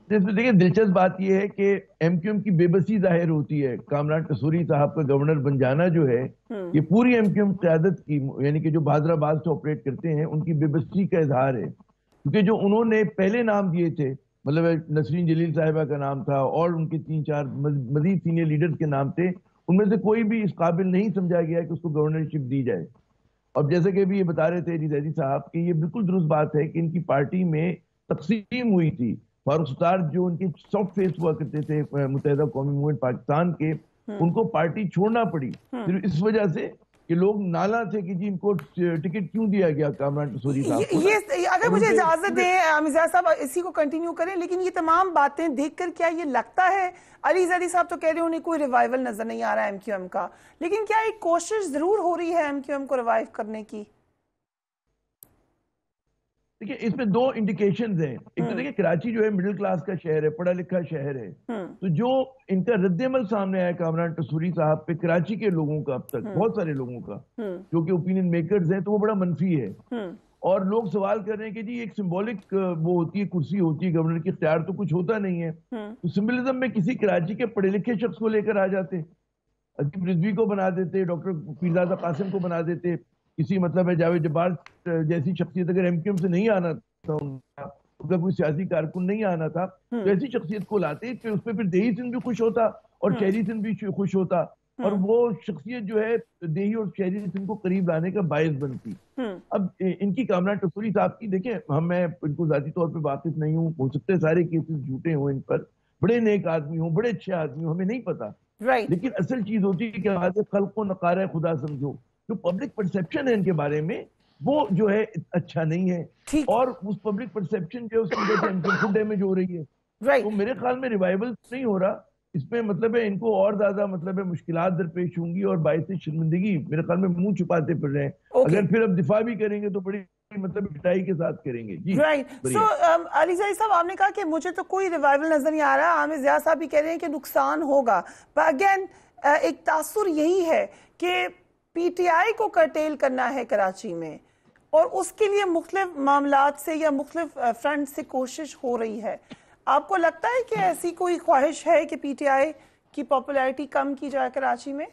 دیکھیں دلچسپ بات یہ ہے کہ ایم کیو ایم کی بے بسی ظاہر ہوتی ہے. کامران ٹسوری صاحب کا گورنر بن جانا جو ہے، یہ پوری ایم کیو ایم قیادت کی، یعنی کہ جو بحیدرآباد سے آپریٹ کرتے ہیں، ان کی بے بسی کا اظہار ہے. کیونکہ جو انہوں نے پہلے نام دیے تھے، مطلب نسرین جلیل صاحبہ کا نام تھا اور ان کے 3-4 مزید سینئر لیڈرز کے نام تھے، ان میں سے کوئی بھی اس قابل نہیں سمجھا گیا کہ اس کو گورنرشپ دی جائے. اب جیسے کہ بھی یہ بتا رہے تھے زیدی صاحب کہ یہ بالکل درست بات ہے کہ ان کی پارٹی میں تقسیم ہوئی تھی. فاروق ستار جو ان کے سافٹ فیس ہوا کرتے تھے متحدہ قومی موومنٹ پاکستان کے، ان کو پارٹی چھوڑنا پڑی صرف اس وجہ سے کہ لوگ نالا تھے کہ جی ان کو ٹکٹ کیوں دیا گیا کامران ٹسوری صاحب کو. یہ اگر مجھے اجازت دیں عامر ضیاء صاحب اسی کو کنٹینیو کریں، لیکن یہ تمام باتیں دیکھ کر کیا یہ لگتا ہے، علی زیدی صاحب تو کہہ رہے ہیں انہیں کوئی ریوائیول نظر نہیں آ رہا ہے ایم کیو ایم کا، لیکن کیا ایک کوشش ضرور ہو رہی ہے ایم کیو ایم کو ریوائیو کرنے کی؟ دیکھیں اس میں 2 انڈیکیشنز ہیں. ایک تو دیکھیں کراچی جو ہے مڈل کلاس کا شہر ہے، پڑھا لکھا شہر ہے، تو جو ان کا رد عمل سامنے آیا کامران ٹسوری صاحب پہ کراچی کے لوگوں کا، اب تک بہت سارے لوگوں کا جو کہ اوپینین میکرز ہیں، تو وہ بڑا منفی ہے. اور لوگ سوال کر رہے ہیں کہ جی ایک سمبولک وہ ہوتی ہے، کرسی ہوتی ہے گورنر کی، اختیار تو کچھ ہوتا نہیں ہے. تو سمبلزم میں کسی کراچی کے پڑھے لکھے شخص کو لے کر آ جاتے، عجیب رضوی کو بنا دیتے، ڈاکٹر پیرزادہ قاسم کو بنا دیتے، کسی مطلب ہے جاوید جبار جیسی شخصیت اگر ایم کیو ایم سے نہیں آنا تھا، ان کا کوئی سیاسی کارکن نہیں آنا تھا، تو ایسی شخصیت کو لاتے، پھر اس پہ پھر دیہی سندھ بھی خوش ہوتا اور شہری سندھ بھی خوش ہوتا، اور وہ شخصیت جو ہے دیہی اور شہری سندھ کو قریب لانے کا باعث بنتی. اب ان کی کامران ٹسوری صاحب کی دیکھیں، میں ان کو ذاتی طور پہ واقف نہیں ہوں، ہو سکتے سارے کیسز جھوٹے ہوں ان پر، بڑے نیک آدمی ہوں, بڑے اچھے آدمی ہوں, ہمیں نہیں پتا. لیکن اصل چیز ہوتی ہے کہ آج خلق و نقارہ خدا سمجھو, جو پبلک پرسیپشن ہے ان کے بارے میں وہ جو ہے اچھا نہیں ہے, اور اس پبلک پرسیپشن جو ہے اس کی وجہ سے ان کو ڈیمیج ہو رہی ہے. تو میرے خیال میں ریوائول نہیں ہو رہا, اس میں مطلب ہے ان کو اور زیادہ مطلب ہے مشکلات درپیش ہوں گی اور باعث شرمندگی میرے خیال میں منہ چھپاتے پھر رہے ہیں. اگر پھر اب دفاع بھی کریں گے تو بڑی مطلب پٹائی کے ساتھ کریں گے. جی سو علی زئی صاحب, آپ نے کہا کہ مجھے تو کوئی ریوائول نظر نہیں آ رہا, عامر ضیاء صاحب بھی کہہ رہے ہیں کہ نقصان ہوگا. اگین ایک تاثر یہی ہے کہ پی ٹی آئی کو کرٹیل کرنا ہے کراچی میں, اور اس کے لیے مختلف معاملات سے یا مختلف فرنٹ سے کوشش ہو رہی ہے. آپ کو لگتا ہے کہ ایسی کوئی خواہش ہے کہ پی ٹی آئی کی پاپولیرٹی کم کی جائے کراچی میں؟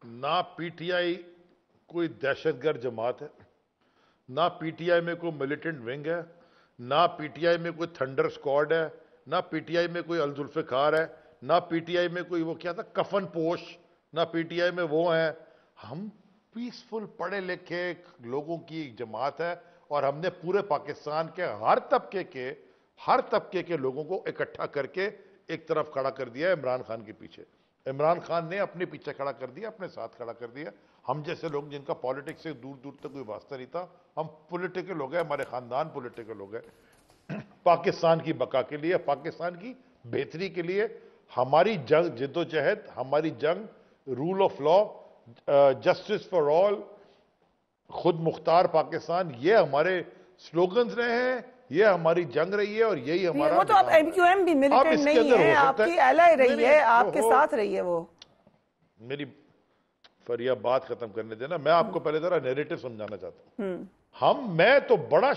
نہ پی ٹی آئی کوئی دہشت گرد جماعت ہے, نہ پی ٹی آئی میں کوئی ملیٹنٹ ونگ ہے, نہ پی ٹی آئی میں کوئی تھنڈر سکواڈ ہے, نہ پی ٹی آئی میں کوئی الذوالفقار ہے, نہ پی ٹی آئی میں کوئی وہ کیا تھا کفن پوش, نہ پی ٹی آئی میں وہ ہیں. ہم پیسفل پڑھے لکھے لوگوں کی ایک جماعت ہے, اور ہم نے پورے پاکستان کے ہر طبقے کے لوگوں کو اکٹھا کر کے ایک طرف کھڑا کر دیا ہے عمران خان کے پیچھے. عمران خان نے اپنے پیچھے کھڑا کر دیا, اپنے ساتھ کھڑا کر دیا. ہم جیسے لوگ جن کا پالیٹکس سے دور دور تک کوئی واسطہ نہیں تھا, ہم پولیٹیکل ہو گئے, ہمارے خاندان پولیٹیکل ہو گئے. پاکستان کی بقا کے لیے, پاکستان کی بہتری کے لیے ہماری جنگ, جدوجہد, ہماری جنگ, rule of law, justice for all, خود مختار پاکستان, یہ ہمارے سلوگنز رہے ہیں, یہ ہماری جنگ رہی ہے, اور یہی ہمارا. وہ تو اب ایم کیو ایم بھی ملیٹنٹ نہیں ہے, آپ کی ایلائی رہی ہے, آپ کے ساتھ رہی ہے. وہ میری فریہ بات ختم کرنے دینا, میں آپ کو پہلے ذرا نیریٹو سمجھانا چاہتا ہوں. میں تو بڑا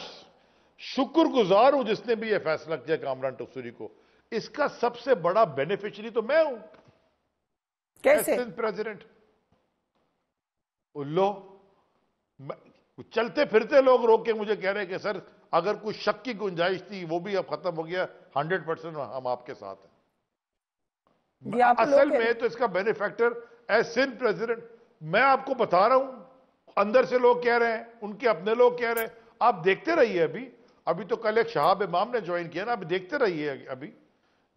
شکر گزار ہوں جس نے بھی یہ فیصلہ کیا کامران ٹسوری کو. اس کا سب سے بڑا بینیفیشری تو میں ہوں. کیسے پریزیڈنٹ لو, چلتے پھرتے لوگ روک کے مجھے کہہ رہے کہ سر اگر کوئی شک کی گنجائش تھی وہ بھی اب ختم ہو گیا, 100% ہم آپ کے ساتھ ہیں. اصل میں تو اس کا بینیفیکٹر ایز سندھ پریزیڈنٹ میں آپ کو بتا رہا ہوں, اندر سے لوگ کہہ رہے ہیں, ان کے اپنے لوگ کہہ رہے ہیں. آپ دیکھتے رہیے, ابھی تو کل ایک شہاب امام نے جوائن کیا نا, ابھی دیکھتے رہیے. ابھی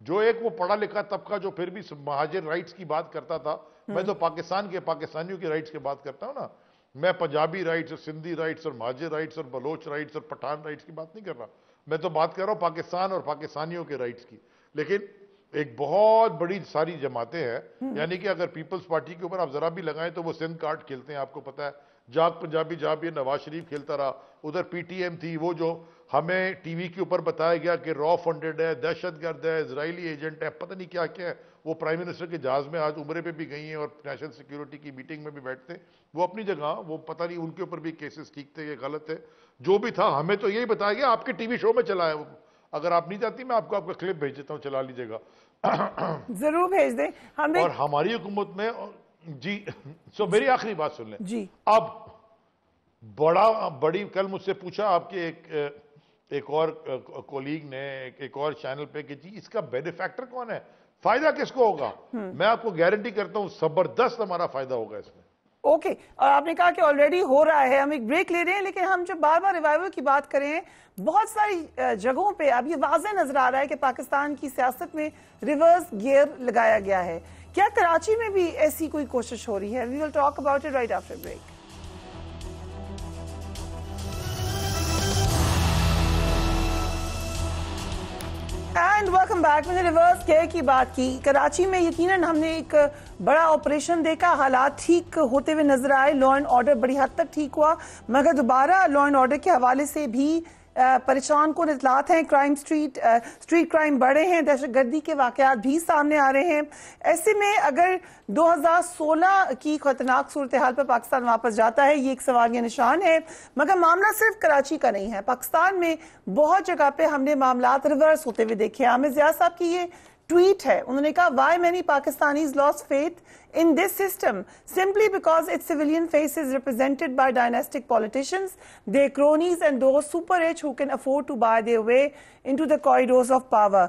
جو ایک وہ پڑھا لکھا طبقہ جو پھر بھی مہاجر رائٹس کی بات کرتا تھا, میں تو پاکستان کے پاکستانیوں کی رائٹس کی بات کرتا ہوں نا, میں پنجابی رائٹس اور سندھی رائٹس اور مہاجر رائٹس اور بلوچ رائٹس اور پٹھان رائٹس کی بات نہیں کر رہا. میں تو بات کر رہا ہوں پاکستان اور پاکستانیوں کے رائٹس کی. لیکن ایک بہت بڑی ساری جماعتیں ہیں, یعنی کہ اگر پیپلز پارٹی کے اوپر آپ ذرا بھی لگائیں تو وہ سندھ کارڈ کھیلتے ہیں, آپ کو پتا ہے. جاگ پنجابی جہاں بھی نواز شریف کھیلتا رہا, ادھر پی ٹی ایم تھی, وہ جو ہمیں ٹی وی کے اوپر بتایا گیا کہ را فنڈڈ ہے, دہشت گرد ہے, اسرائیلی ایجنٹ ہے, پتہ نہیں کیا کیا ہے. وہ پرائم منسٹر کے جہاز میں آج عمرے پہ بھی گئی ہیں اور نیشنل سیکیورٹی کی میٹنگ میں بھی بیٹھتے. وہ اپنی جگہ, وہ پتہ نہیں ان کے اوپر بھی کیسز ٹھیک تھے کہ غلط ہے, جو بھی تھا ہمیں تو یہی بتایا گیا. آپ کے ٹی وی شو میں چلا ہے, اگر آپ نہیں چاہتی میں آپ کو آپ کا کلپ بھیج دیتا ہوں, چلا لیجیے گا. ضرور بھیج دیں. اور ہماری حکومت میں جی میری آخری بات سن لیں. جی اب بڑی کل مجھ سے پوچھا آپ کے ایک اور کولیگ نے ایک اور چینل پہ کہ جی اس کا بینیفیکٹر کون ہے, فائدہ کس کو ہوگا. میں آپ کو گارنٹی کرتا ہوں زبردست ہمارا فائدہ ہوگا اس میں. اوکے, اور آپ نے کہا کہ آلریڈی ہو رہا ہے, ہم ایک بریک لے رہے ہیں, لیکن ہم جب بار بار ریوائیول کی بات کریں بہت ساری جگہوں پہ اب یہ واضح نظر آ رہا ہے کہ پاکستان کی سیاست میں ریورس گیئر لگایا گیا ہے. کیا کراچی میں بھی ایسی کوئی کوشش ہو رہی ہے؟ We will talk about it right after break. And welcome back. میں نے ریورس گیئر کی بات کی. کراچی میں یقیناً ہم نے ایک بڑا آپریشن دیکھا, حالات ٹھیک ہوتے ہوئے نظر آئے, لا اینڈ آرڈر بڑی حد تک ٹھیک ہوا, مگر دوبارہ لا اینڈ آرڈر کے حوالے سے بھی پریشان کن اطلاعات ہیں. اسٹریٹ کرائم بڑھے ہیں, دہشت گردی کے واقعات بھی سامنے آ رہے ہیں. ایسے میں اگر 2016 کی خطرناک صورتحال پر پاکستان واپس جاتا ہے, یہ ایک سوالیہ نشان ہے. مگر معاملہ صرف کراچی کا نہیں ہے, پاکستان میں بہت جگہ پہ ہم نے معاملات ریورس ہوتے ہوئے دیکھے. عامر ضیاء صاحب کی یہ ٹویٹ ہے, انہوں نے کہا why many Pakistanis lost faith in this system simply because its civilian face is represented by dynastic politicians, their cronies and those super rich who can afford to buy their way into the corridors of power.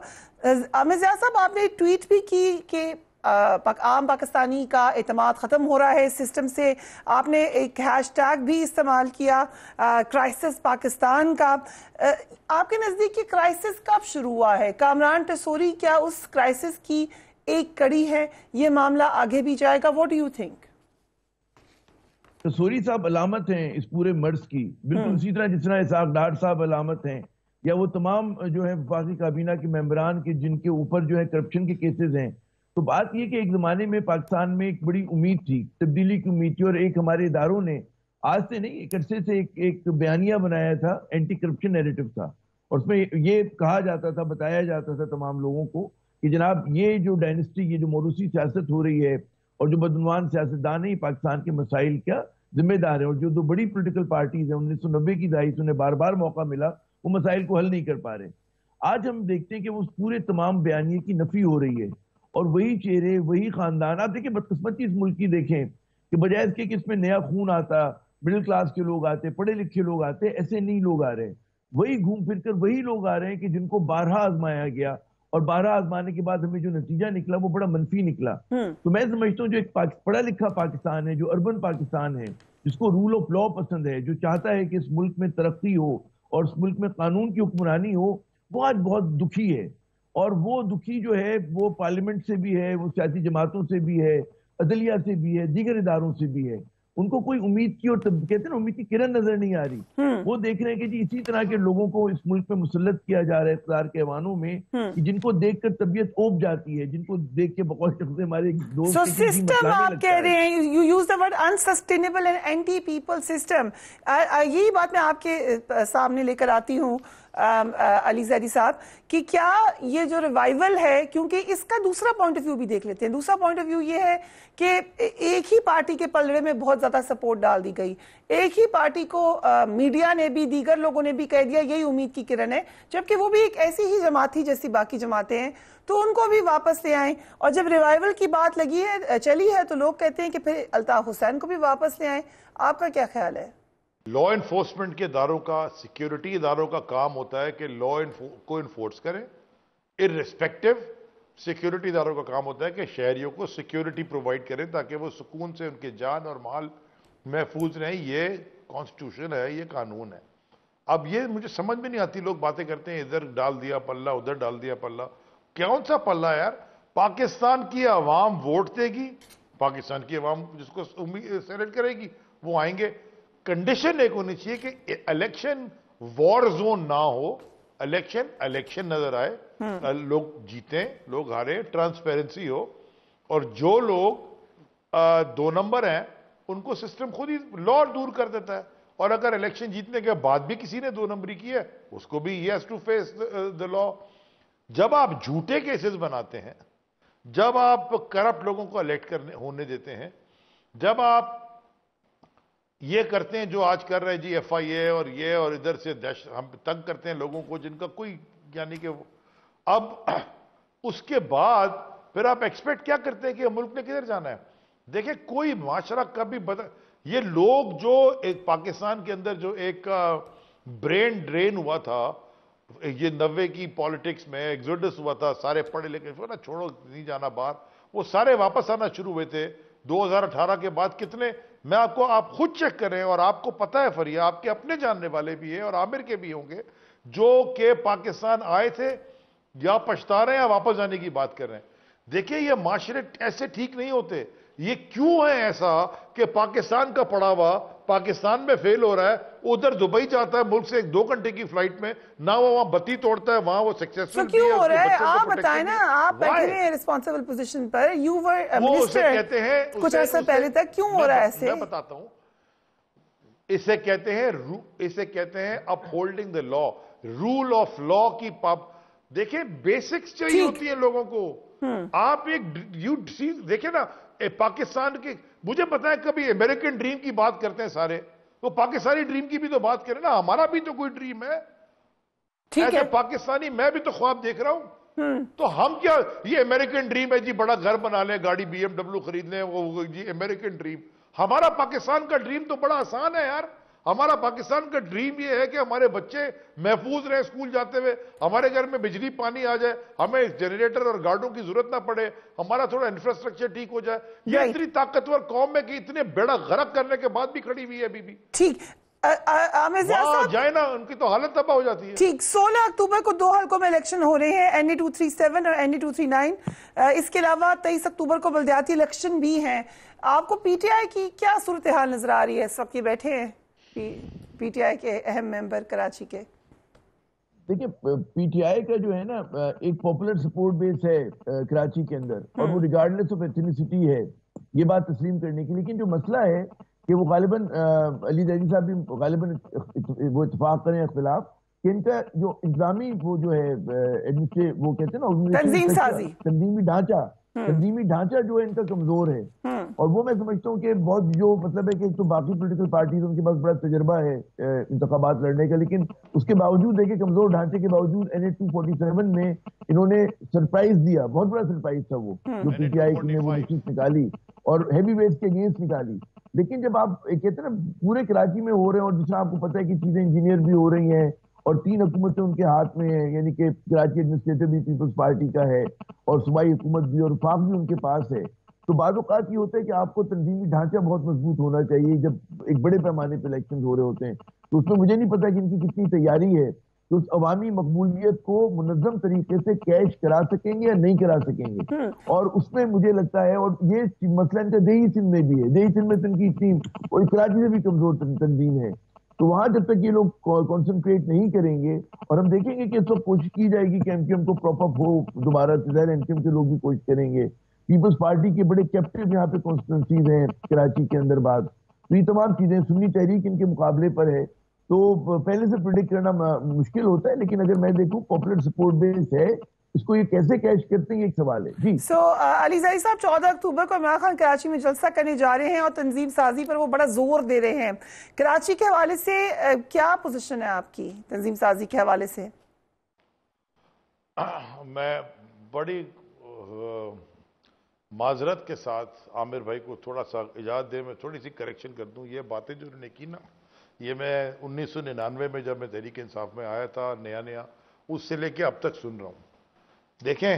عامر ضیاء صاحب, آپ نے ٹویٹ بھی کی کہ عام پاکستانی کا اعتماد ختم ہو رہا ہے اس سسٹم سے. آپ نے ایک ہیش ٹیگ بھی استعمال کیا کرائسس پاکستان کا. آپ کے نزدیک یہ کرائسس کب شروع ہوا ہے؟ کامران ٹسوری کیا اس کرائسس کی ایک کڑی ہے؟ یہ معاملہ آگے بھی جائے گا؟ What do you think? ٹسوری صاحب علامت ہیں اس پورے مرض کی، بالکل اسی طرح جس طرح اسحاق ڈار صاحب علامت ہیں، یا وہ تمام جو ہے وفاقی کابینہ کے ممبران کے جن کے اوپر جو ہے کرپشن کے کیسز ہیں. تو بات یہ کہ ایک زمانے میں پاکستان میں ایک بڑی امید تھی، تبدیلی کی امید تھی، اور ایک ہمارے اداروں نے آج سے نہیں ایک عرصے سے ایک بیانیہ بنایا تھا، اینٹی کرپشن نیریٹو تھا، اور اس میں یہ کہا جاتا تھا، بتایا جاتا تھا تمام لوگوں کو کہ جناب یہ جو ڈائنسٹی، یہ جو موروثی سیاست ہو رہی ہے اور جو بدعنوان سیاستدان ہیں پاکستان کے مسائل کا ذمہ دار ہیں، اور جو دو بڑی پولیٹیکل پارٹیز ہیں 1990 کی دہائی سے انہیں بار بار موقع ملا، وہ مسائل کو حل نہیں کر پا رہے. آج ہم دیکھتے ہیں کہ اس پورے تمام بیانیے کی نفی ہو رہی ہے، اور وہی چہرے، وہی خاندان. آپ دیکھیں بدقسمتی اس ملک کی دیکھیں کہ بجائے اس کے کہ اس میں نیا خون آتا، مڈل کلاس کے لوگ آتے، پڑھے لکھے لوگ آتے، ایسے نہیں لوگ آ رہے. وہی گھوم پھر کر وہی لوگ آ رہے ہیں کہ جن کو بارہا آزمایا گیا، اور بارہا آزمانے کے بعد ہمیں جو نتیجہ نکلا وہ بڑا منفی نکلا. تو میں سمجھتا ہوں جو ایک پڑھا لکھا پاکستان ہے، جو اربن پاکستان ہے، جس کو رول آف لا پسند ہے، جو چاہتا ہے کہ اس ملک میں ترقی ہو اور اس ملک میں قانون کی حکمرانی ہو، وہ آج بہت دکھی ہے. اور وہ دکھی جو ہے وہ پارلیمنٹ سے بھی ہے، وہ سیاسی جماعتوں سے بھی ہے، عدلیہ سے بھی ہے، دیگر اداروں سے بھی ہے. ان کو کوئی امید کی اور کہتے ہیں نا امید کی کرن نظر نہیں آ رہی. وہ دیکھ رہے ہیں کہ جی اسی طرح کے لوگوں کو اس ملک میں مسلط کیا جا رہا ہے اقتدار کے ایوانوں میں، جن کو دیکھ کر طبیعت اوب جاتی ہے، جن کو دیکھ کے بقول شخص ہمارے دوست سو سسٹم آپ کہہ رہے ہیں، you use the word unsustainable and anti people system. یہی بات میں آپ کے سامنے لے کر آتی ہوں علی زیدی صاحب کہ کیا یہ جو ریوائول ہے، کیونکہ اس کا دوسرا پوائنٹ آف ویو بھی دیکھ لیتے ہیں. دوسرا پوائنٹ آف ویو یہ ہے کہ ایک ہی پارٹی کے پلڑے میں بہت زیادہ سپورٹ ڈال دی گئی، ایک ہی پارٹی کو میڈیا نے بھی، دیگر لوگوں نے بھی کہہ دیا یہی امید کی کرن ہے، جبکہ وہ بھی ایک ایسی ہی جماعت تھی جیسی باقی جماعتیں ہیں. تو ان کو بھی واپس لے آئیں، اور جب ریوائول کی بات لگی ہے، چلی ہے، تو لوگ کہتے ہیں کہ پھر الطاف حسین کو بھی واپس لے آئیں. آپ کا کیا خیال ہے؟ لا انفورسمنٹ کے اداروں کا، سیکیورٹی اداروں کا کام ہوتا ہے کہ لا کو انفورس کریں، ارریسپیکٹو. سیکیورٹی اداروں کا کام ہوتا ہے کہ شہریوں کو سیکیورٹی پرووائڈ کریں تاکہ وہ سکون سے ان کے جان اور مال محفوظ رہیں. یہ کانسٹیٹیوشن ہے، یہ قانون ہے. اب یہ مجھے سمجھ میں نہیں آتی، لوگ باتیں کرتے ہیں ادھر ڈال دیا پلہ، ادھر ڈال دیا پلہ. کون سا پلہ یار؟ پاکستان کی عوام ووٹ دے گی، پاکستان کی عوام جس کو سیلیکٹ کرے گی وہ آئیں گے. کنڈیشن ایک ہونی چاہیے کہ الیکشن وار زون نہ ہو، الیکشن نظر آئے، لوگ جیتیں، لوگ ہارے، ٹرانسپیرنسی ہو، اور جو لوگ 2 نمبر ہیں ان کو سسٹم خود ہی لا دور کر دیتا ہے. اور اگر الیکشن جیتنے کے بعد بھی کسی نے 2 نمبری کی ہے، اس کو بھی he has to face the law. جب آپ جھوٹے کیسز بناتے ہیں، جب آپ کرپٹ لوگوں کو الیکٹ ہونے دیتے ہیں، جب آپ یہ کرتے ہیں جو آج کر رہے جی ایف آئی اے اور یہ، اور ادھر سے ہم تنگ کرتے ہیں لوگوں کو جن کا کوئی یعنی کہ اب اس کے بعد پھر آپ ایکسپیکٹ کیا کرتے ہیں کہ ملک نے کدھر جانا ہے؟ دیکھیں کوئی معاشرہ کبھی یہ لوگ جو ایک پاکستان کے اندر جو ایک برین ڈرین ہوا تھا، یہ 90 کی پالیٹکس میں ایگزوڈس ہوا تھا، سارے پڑھے لکھے چھوڑو نہیں جانا باہر، وہ سارے واپس آنا شروع ہوئے تھے 2018 کے بعد. کتنے میں آپ خود چیک کریں، اور آپ کو پتہ ہے فریا، آپ کے اپنے جاننے والے بھی ہیں اور عامر کے بھی ہوں گے جو کہ پاکستان آئے تھے یا پچھتا رہے ہیں یا واپس جانے کی بات کر رہے ہیں. دیکھیں یہ معاشرے ایسے ٹھیک نہیں ہوتے. یہ کیوں ہے ایسا کہ پاکستان کا پڑا ہوا پاکستان میں فیل ہو رہا ہے، ادھر دبئی جاتا ہے ملک سے 2 گھنٹے کی فلائٹ میں، نہ وہ وہاں بتی توڑتا ہے، وہاں وہ سکسیسفل کیوں ہو رہا ہے؟ آپ بتائیں نا، آپ بیٹھے ہیں responsible position per, you were minister کچھ عرصہ پہلے تک، کیوں ہو رہا ہے ایسے؟ میں بتاتا ہوں. اسے کہتے ہیں upholding the law, rule of law کی دیکھیں بیسکس چاہیے ہوتی ہیں لوگوں کو. آپ ایک دیکھیں نا پاکستان کے، مجھے پتا ہے کبھی امریکن ڈریم کی بات کرتے ہیں سارے، وہ پاکستانی ڈریم کی بھی تو بات کریں نا. ہمارا بھی تو کوئی ڈریم ہے ایسے پاکستانی، میں بھی تو خواب دیکھ رہا ہوں. تو ہم کیا یہ امریکن ڈریم ہے جی بڑا گھر بنا لیں، گاڑی BMW خرید لیں، وہ جی امریکن ڈریم. ہمارا پاکستان کا ڈریم تو بڑا آسان ہے یار. ہمارا پاکستان کا ڈریم یہ ہے کہ ہمارے بچے محفوظ رہیں اسکول جاتے ہوئے, ہمارے گھر میں بجلی پانی آ جائے, ہمیں جنریٹر اور گارڈوں کی ضرورت نہ پڑے, ہمارا تھوڑا انفراسٹرکچر ٹھیک ہو جائے. یہ اتنی طاقتور قوم ہے کہ اتنے بیڑا غرق کرنے کے بعد بھی کھڑی ہوئی ہے ابھی بھی. ٹھیک, وہاں جائے نا, ان کی تو حالت تباہ ہو جاتی ہے. ٹھیک, 16 اکتوبر کو 2 حلقوں میں الیکشن ہو رہے ہیں, NA 237 اور NA 239. اس کے علاوہ 23 اکتوبر کو بلدیاتی الیکشن بھی ہیں. آپ کو پی ٹی آئی کی کیا صورتحال نظر آ رہی ہے اس وقت؟ یہ بیٹھے ہیں پی ٹی آئی کے اہم ممبر کراچی کے. دیکھیں, پی ٹی آئی کا جو ہے نا ایک پاپولر سپورٹ بیس ہے کراچی کے اندر, اور وہ ریگارڈلیس آف ایتھنیسٹی ہے, یہ بات تسلیم کرنے کی. لیکن جو مسئلہ ہے کہ وہ غالباً علی زیدی صاحب بھی غالباً وہ اتفاق کریں اختلاف کہ ان کا جو انتظامی وہ جو ہے وہ کہتے ہیں نا تنظیمی ڈھانچہ جو ہے ان کا کمزور ہے. اور وہ میں سمجھتا ہوں کہ بہت جو مطلب ہے کہ ایک تو باقی پولیٹیکل پارٹیز ان کے پاس بڑا تجربہ ہے انتخابات لڑنے کا, لیکن اس کے باوجود دیکھیں کمزور ڈھانچے کے باوجود NA 247 میں انہوں نے سرپرائز دیا, بہت بڑا سرپرائز تھا وہ جو پی ٹی آئی نے وہ نشست نکالی اور ہیوی ویٹس کے اگینسٹ نکالی. لیکن جب آپ کہتے ہیں نا پورے کراچی میں ہو رہے ہیں, اور جس طرح آپ کو پتہ ہے کہ چیزیں انجینئر بھی ہو رہی ہیں, اور 3 حکومتیں ان کے ہاتھ میں ہیں, یعنی کہ کراچی ایڈمنسٹریٹو بھی پیپلز پارٹی کا ہے, اور صوبائی حکومت بھی, اور وفاق بھی ان کے پاس ہے. تو بعض اوقات یہ ہوتا ہے کہ آپ کو تنظیمی ڈھانچہ بہت مضبوط ہونا چاہیے جب ایک بڑے پیمانے پہ الیکشن ہو رہے ہوتے ہیں. تو اس میں مجھے نہیں پتا کہ ان کی کتنی تیاری ہے کہ اس عوامی مقبولیت کو منظم طریقے سے کیش کرا سکیں گے یا نہیں کرا سکیں گے. اور اس میں مجھے لگتا ہے, اور یہ مسئلہ ان کا دیہی سندھ میں بھی ہے, دیہی سندھ میں تو ان کی اتنی, اور کراچی سے بھی کمزور تنظیم ہے. تو وہاں جب تک یہ لوگ کانسنٹریٹ نہیں کریں گے, اور ہم دیکھیں گے کہ اس وقت کوشش کی جائے گی کہ MQM کو پراپ اپ ہو دوبارہ, MQM کے لوگ بھی کوشش کریں گے. پیپلز پارٹی کے بڑے کیپٹو یہاں پہ کانسٹیٹوئنسیز ہیں کراچی کے اندر بعد, تو یہ تمام چیزیں سنی تحریک ان کے مقابلے پر ہے. تو پہلے سے پریڈکٹ کرنا مشکل ہوتا ہے, لیکن اگر میں دیکھوں پاپولر سپورٹ بیس ہے, اس کو یہ کیسے کیش کرتے ہیں یہ ایک سوال ہے. جی علی زیدی صاحب 14 اکتوبر کو عمران خان کراچی میں جلسہ کرنے جا رہے ہیں اور تنظیم سازی پر وہ بڑا زور دے رہے ہیں. کراچی کے حوالے سے کیا پوزیشن ہے آپ کی تنظیم سازی کے حوالے سے؟ میں بڑی معذرت کے ساتھ عامر بھائی کو تھوڑا سا اجازت دے, میں تھوڑی سی کریکشن کر دوں. یہ باتیں جو انہوں نے کی نا, یہ میں 1999 میں جب میں تحریک انصاف میں آیا تھا نیا اس سے لے کے اب تک سن رہا ہوں. دیکھیں,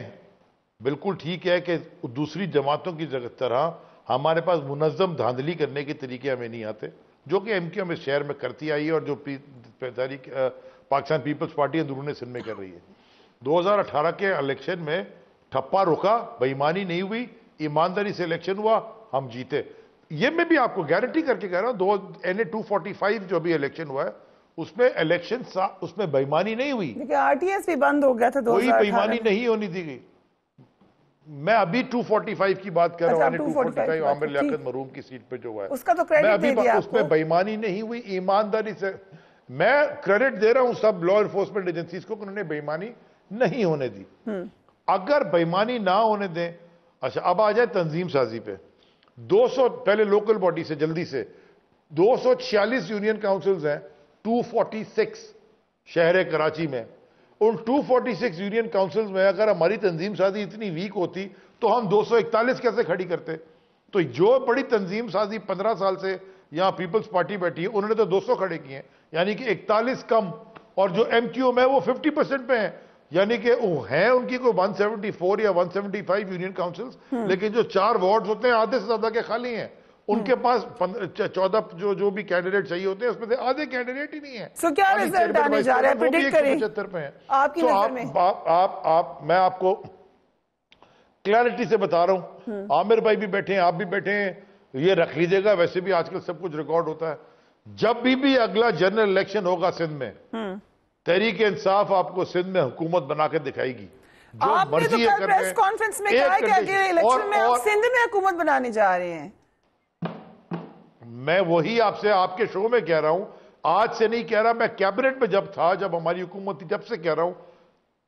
بالکل ٹھیک ہے کہ دوسری جماعتوں کی طرح ہمارے پاس منظم دھاندلی کرنے کے طریقے ہمیں نہیں آتے, جو کہ MQM اس شہر میں کرتی آئی ہے, اور جو تحریک پاکستان پیپلز پارٹی اندرون سندھ میں کر رہی ہے. 2018 کے الیکشن میں ٹھپا رکا, بےایمانی نہیں ہوئی, ایمانداری سے الیکشن ہوا, ہم جیتے. یہ میں بھی آپ کو گارنٹی کر کے کہہ رہا ہوں, NA 245 جو بھی الیکشن ہوا ہے اس میں الیکشن اس میں بےایمانی نہیں ہوئی, لیکن RTS بھی بند ہو گیا تھا 2018 کوئی بےایمانی نہیں ہونی دی گئی. میں ابھی 245 کی بات کر رہا ہوں, 245 عامر لیاقت مرحوم کی سیٹ پہ جو ہوا ہے, اس کا تو کریڈٹ دے دیا اس میں بےایمانی نہیں ہوئی, ایمانداری سے. میں کریڈٹ دے رہا ہوں سب لا انفورسمنٹ ایجنسیز کو کہ انہوں نے بےایمانی نہیں ہونے دی. اگر بےایمانی نہ ہونے دیں, اچھا اب آ جائے تنظیم سازی پہ. 200 پہلے لوکل باڈی سے جلدی سے 246 یونین کاؤنسلز ہیں 246 شہر کراچی میں. ان 246 یونین کاؤنسلز میں اگر ہماری تنظیم سازی اتنی ویک ہوتی تو ہم 241 کیسے کھڑی کرتے؟ تو جو بڑی تنظیم سازی 15 سال سے یہاں پیپلز پارٹی بیٹھی ہے انہوں نے تو 200 کھڑے کیے ہیں, یعنی کہ 41 کم. اور جو MQM ہے وہ 50% پہ ہیں, یعنی کہ وہ ہیں ان کی کوئی 174 یا 175 یونین کاؤنسلز, لیکن جو 4 وارڈز ہوتے ہیں آدھے سے زیادہ کے خالی ہیں. ان کے پاس 14 جو بھی کینڈیڈیٹ چاہیے ہوتے ہیں اس میں سے آدھے کینڈیڈیٹ ہی نہیں ہیں. سو کیا رزلٹ آنے جا رہا ہے, پریڈکٹ کریں 75 پہ ہیں. آپ کی نظر میں؟ میں آپ کو کلیئرٹی سے بتا رہا ہوں, عامر بھائی بھی بیٹھے ہیں, آپ بھی بیٹھے ہیں, یہ رکھ لیجئے گا, ویسے بھی آج کل سب کچھ ریکارڈ ہوتا ہے. جب بھی اگلا جنرل الیکشن ہوگا سندھ میں, تحریک انصاف آپ کو سندھ میں حکومت بنا کے دکھائے گی. آپ نے تو کل پریس کانفرنس میں کہا ہے کہ اگلے الیکشن میں آپ سندھ میں حکومت بنانے جا رہے ہیں. میں وہی آپ سے آپ کے شو میں کہہ رہا ہوں, آج سے نہیں کہہ رہا, میں کیبنٹ میں جب تھا, جب ہماری حکومت تھی, جب سے کہہ رہا ہوں,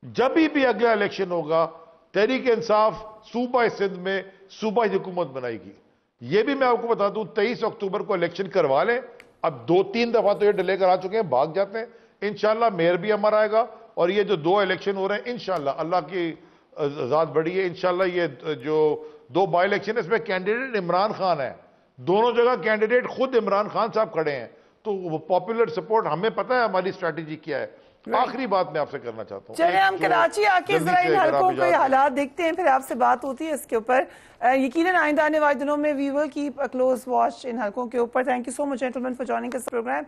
جب بھی اگلا الیکشن ہوگا تحریک انصاف صوبہ سندھ میں صوبائی حکومت بنائے گی. یہ بھی میں آپ کو بتا دوں 23 اکتوبر کو الیکشن کروا لیں. اب 2-3 دفعہ تو یہ ڈیلے کرا چکے ہیں, بھاگ جاتے ہیں. انشاءاللہ میئر بھی ہمارا آئے گا, اور یہ جو 2 الیکشن ہو رہے ہیں انشاءاللہ اللہ کی ذات بڑی ہے, انشاءاللہ یہ جو 2 بائی الیکشن ہے اس میں کینڈیڈیٹ عمران خان ہے, دونوں جگہ کینڈیڈیٹ خود عمران خان صاحب کھڑے ہیں. تو وہ پاپولر سپورٹ ہمیں پتہ ہے ہماری اسٹریٹجی کیا ہے. آخری بات میں آپ سے کرنا چاہتا ہوں, چلے ہم کراچی آ کے ذرا ان حلقوں کے حالات دیکھتے ہیں, پھر آپ سے بات ہوتی ہے اس کے اوپر. یقیناً آئندہ آنے والے دنوں میں we will keep a close watch on حلقوں کے اوپر. Thank you so much gentleman for joining اس پروگرام.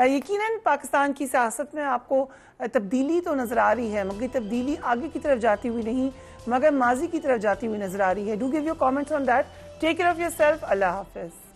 یقیناً پاکستان کی سیاست میں آپ کو تبدیلی تو نظر آ رہی ہے, مگر تبدیلی آگے کی طرف جاتی ہوئی نہیں مگر ماضی کی طرف جاتی ہوئی نظر آ رہی ہے. Do give your comments on that. Take care of your yourself حافظ.